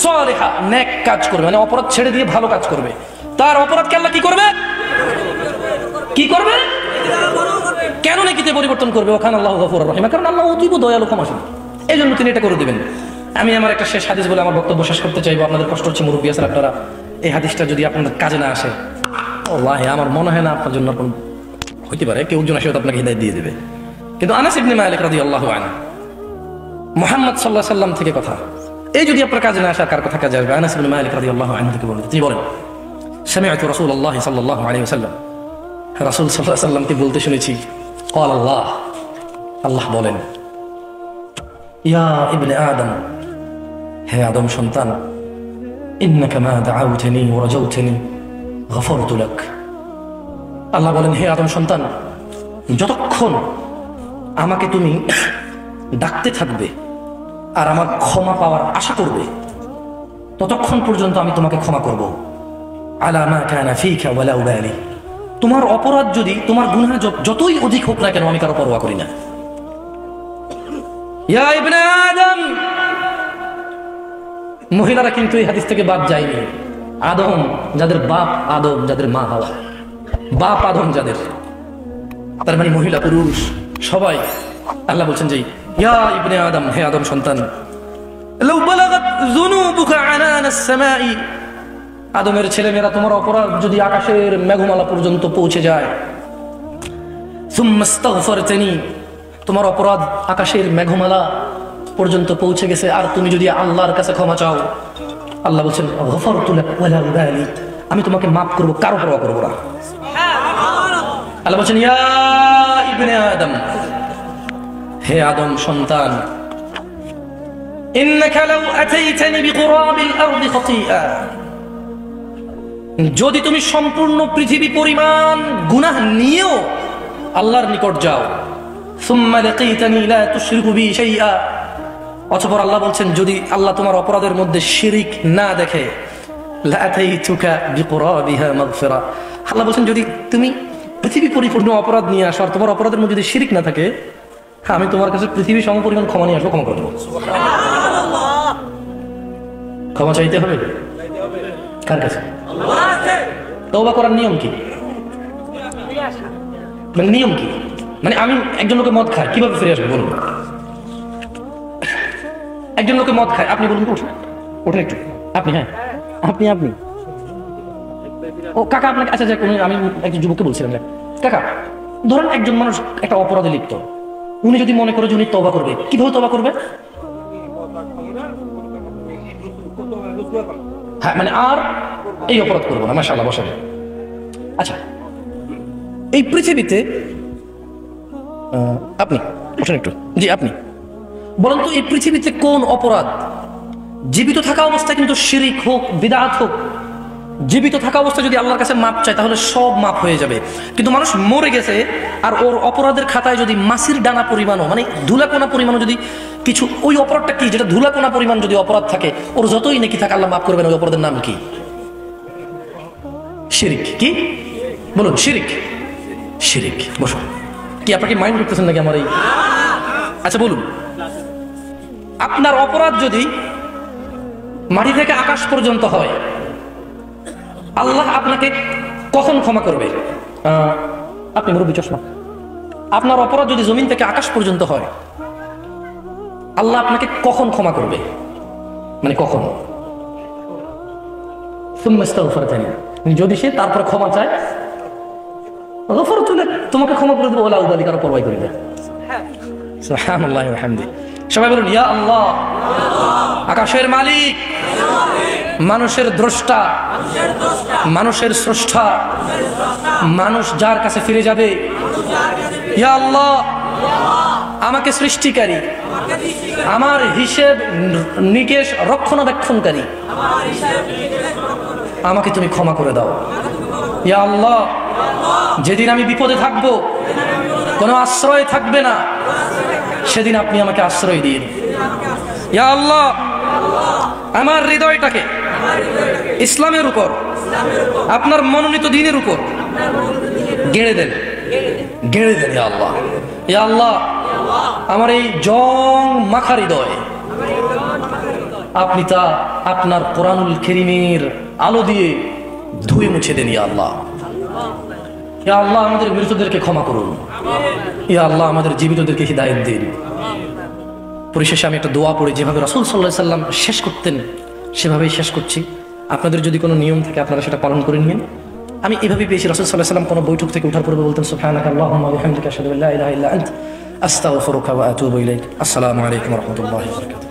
A: সালিহা, নেক কাজ করবে, মানে অপরাধ ছেড়ে দিয়ে ভালো কাজ করবে, তার অপরাধকে আল্লাহ কি করবে? কি করবে? কেন নেকিতে পরিবর্তন করবে? ওয়া কানা আল্লাহু গফুরার রহিমা, কারণ আল্লাহ অতীব দয়ালু ক্ষমাশীল, এই জন্য তিনি এটা করে দিবেন। আমি আমার একটা শেষ হাদিস বলে আমার বক্তব্য শেষ করতে চাইবো। আপনাদের কষ্ট হচ্ছে, মুরব্বী আছেন আপনারা, এই হাদিসটা যদি আপনাদের কাজে না আসে, আল্লাহ আমার মনে হয় না আপনার জন্য হইতে পারে কেউ একজন আসে আপনাকে হিদায়াত দিয়ে দেবে। কিন্তু আনাস ইবনে মালিক রাদিয়াল্লাহু আনহু, মুহাম্মদ সাল্লাল্লাহু আলাইহি সাল্লাম থেকে কথা, এই যদি আপনার কাজে না আসে কার কথা কাজে আসবে? আনাস ইবনে মালিক রাদিয়াল্লাহু আনহু থেকে বলেন, তিনি বলেন সামি'তু রাসূলুল্লাহ সাল্লাল্লাহু আলাইহি ওয়াসাল্লাম, রাসূল সাল্লাল্লাহু আলাইহি ওয়াসাল্লামকে বলতে শুনেছি, ক্বাল আল্লাহ, আল্লাহ বলেন, ইয়া ইবনে আদম, হে আদম সন্তান, ইন্নাকা মা দাআউতানি ওয়া রাজাউতানি গফারতু লাক। আল্লাহ বলেন হে আদম সন্তান, যতক্ষণ আমাকে তুমি ডাকতে থাকবে আর আমার ক্ষমা পাওয়ার আশা করবে, ততক্ষণ পর্যন্ত আমি তোমাকে ক্ষমা করব। আলা মা কানা ফীকা ওয়ালা উবালি, তোমার অপরাধ যদি, তোমার গুনাহ যতই অধিক হোক না কেন, আমি কারো পরোয়া করি না। ইয়া ইবনে আদম, মহিলারা কিন্তু এই হাদিস থেকে বাদ যায়নি। আদম যাদের বাপ আদম, যাদের মা হাওয়া, বাপ আদম যাদের, তার মানে মহিলা পুরুষ সবাই। আল্লাহ বলছেন যে ইয়া ইবনে আদম, হে আদম সন্তান, লাউ বালাগাত যুনুবুকা আনানাস সামাই, আদমের ছেলেমেয়েরা তোমার অপরাধ যদি আকাশের মেঘমালা পর্যন্ত পৌঁছে যায়, সুম্মা ইস্তাগফারতানি, তোমার অপরাধ আকাশের মেঘমালা পর্যন্ত পৌঁছে গেছে, আর তুমি যদি আল্লাহর কাছে ক্ষমা চাও, আল্লাহ বলছেন গফারতু লাক ওয়ালা উবালি, আমি তোমাকে মাফ করব, কারো পরোয়া করব না। আল্লাহ বলছেন ইয়া ইবনে আদম, হে আদম সন্তান, ইন্নাকা লাউ আতাইতানি বিকুরাবিল আরদি খাতিআ, যদি তুমি সম্পূর্ণ পৃথিবী পরিমাণ গুনাহ নিয়েও আল্লাহর নিকট যাও, সুম্মা লাকিতানি লা তুশরিকু বি শাইআ, অতঃপর আল্লাহ বলছেন যদি আল্লাহ তোমার অপরাধের মধ্যে শিরিক না দেখে, লা আতাইতুকা বিকুরাবিহা মাগফিরা, আল্লাহ বলছেন যদি তুমি পৃথিবী পরিপূর্ণ অপরাধ নিয়ে আসো আর তোমার অপরাধের মধ্যে যদি শিরিক না থাকে, আমি তোমার কাছে পৃথিবী সমপরিমাণ ক্ষমা নিয়ে আসবো, ক্ষমা করে দেবো। ক্ষমা চাইতে হবে কার কাছে? তওবা করার নিয়ম কি? মানে নিয়ম কি? মানে আমি একজন লোকে মদ খায়, কিভাবে ফিরে আসবো বলুন? একজন লোকে মদ খায়, আপনি বলুন তো, ওঠেন একটু, আপনি, হ্যাঁ আপনি ও কাকা আপনাকে, আচ্ছা যাক, আমি একজন যুবককে বলছিলাম, কাকা ধরেন একজন মানুষ একটা অপরাধে লিপ্ত, উনি যদি মনে করে যে উনি তওবা করবে, কিভাবে তওবা করবে? হ্যাঁ, মানে আর এই অপরাধ করবো না। মাশাআল্লাহ, বসেন। আচ্ছা, এই পৃথিবীতে আপনি বসেন একটু, জি আপনি বলেন তো, এই পৃথিবীতে কোন অপরাধ জীবিত থাকা অবস্থায়, কিন্তু শিরিক হোক বিদআত হোক, জীবিত থাকা অবস্থায় যদি আল্লাহর কাছে মাপ চায় তাহলে সব মাপ হয়ে যাবে, কিন্তু মানুষ মরে গেছে আর ওর অপরাধের খাতায় যদি মাছির ডানা পরিমাণও, মানে ধুলাকোনা পরিমাণও যদি কিছু, ওই অপরাধটা কি, যেটা ধুলাকোনা পরিমাণ যদি অপরাধ থাকে, ওর যতই নেকি থাকে আল্লাহ মাফ করবেন। ওই অপরাধের নাম কি? শিরিক। কি বলুন? শিরিক। শিরিক। বসো। কি আপনাকে মাইন্ড করতেছেন নাকি আমার এই? আচ্ছা বলুন, আপনার অপরাধ যদি মাটি থেকে আকাশ পর্যন্ত হয়, আল্লাহ আপনাকে কখন ক্ষমা করবে? আপনি মুরব্বী চশমা, আপনার অপরাধ যদি জমিন থেকে আকাশ পর্যন্ত হয়, আল্লাহ আপনাকে কখন ক্ষমা করবে? মানে কখন? যদি সে তারপর ক্ষমা চায়, তোমাকে ক্ষমা করে দেবো, ওলা উদালি কারো পরবাই করিবে। সুবহানাল্লাহি ওয়া বিহামদিহি। সবাই বলুন ইয়া আল্লাহ। আকাশের মালিক, মানুষের দ্রষ্টা, মানুষের স্রষ্টা, মানুষ যার কাছে ফিরে যাবে, ইয়া আল্লাহ আমাকে সৃষ্টিকারী, আমার হিসেব নিকেশ রক্ষণাবেক্ষণকারী, আমাকে তুমি ক্ষমা করে দাও। ইয়া আল্লাহ, যেদিন আমি বিপদে থাকবো, কোনো আশ্রয় থাকবে না, সেদিন আপনি আমাকে আশ্রয় দিন। ইয়া আল্লাহ, আমার হৃদয়টাকে ইসলামের উপর, আপনার মনোনীত দ্বীনের উপর গেড়ে দেন, গেড়ে দেন। ইয়া আল্লাহ, ইয়া আল্লাহ, আমার এই জং মাখা হৃদয় আপনি তা আপনার কোরআনুল কারীমের আলো দিয়ে ধুয়ে মুছে দেন। ইয়া আল্লাহ, ইয়া আল্লাহ, আমাদের মৃতদেরকে ক্ষমা করুন। ইয়া আল্লাহ, আমাদের জীবিতদেরকে হিদায়াত দিন। পরিশেষে আমি একটা দোয়া পড়ি, যেভাবে রাসূল সাল্লাল্লাহু আলাইহি ওয়াসাল্লাম শেষ করতেন সেভাবেই শেষ করছি। আপনাদের যদি কোনো নিয়ম থাকে আপনারা সেটা পালন করে নিন। আমি এভাবেই পেয়েছি, রাসূল সাল্লাল্লাহু আলাইহি ওয়াসাল্লাম কোনো বৈঠক থেকে ওঠার পূর্বে বলতেন, সুবহানাকা আল্লাহুম্মা ওয়া বিহামদিকা আশহাদু আল্লা ইলাহা ইল্লা আনতা আস্তাগফিরুকা ওয়া আতুবু ইলাইক। আসসালামু আলাইকুম ওয়া রাহমাতুল্লাহি ওয়া বারাকাতুহু।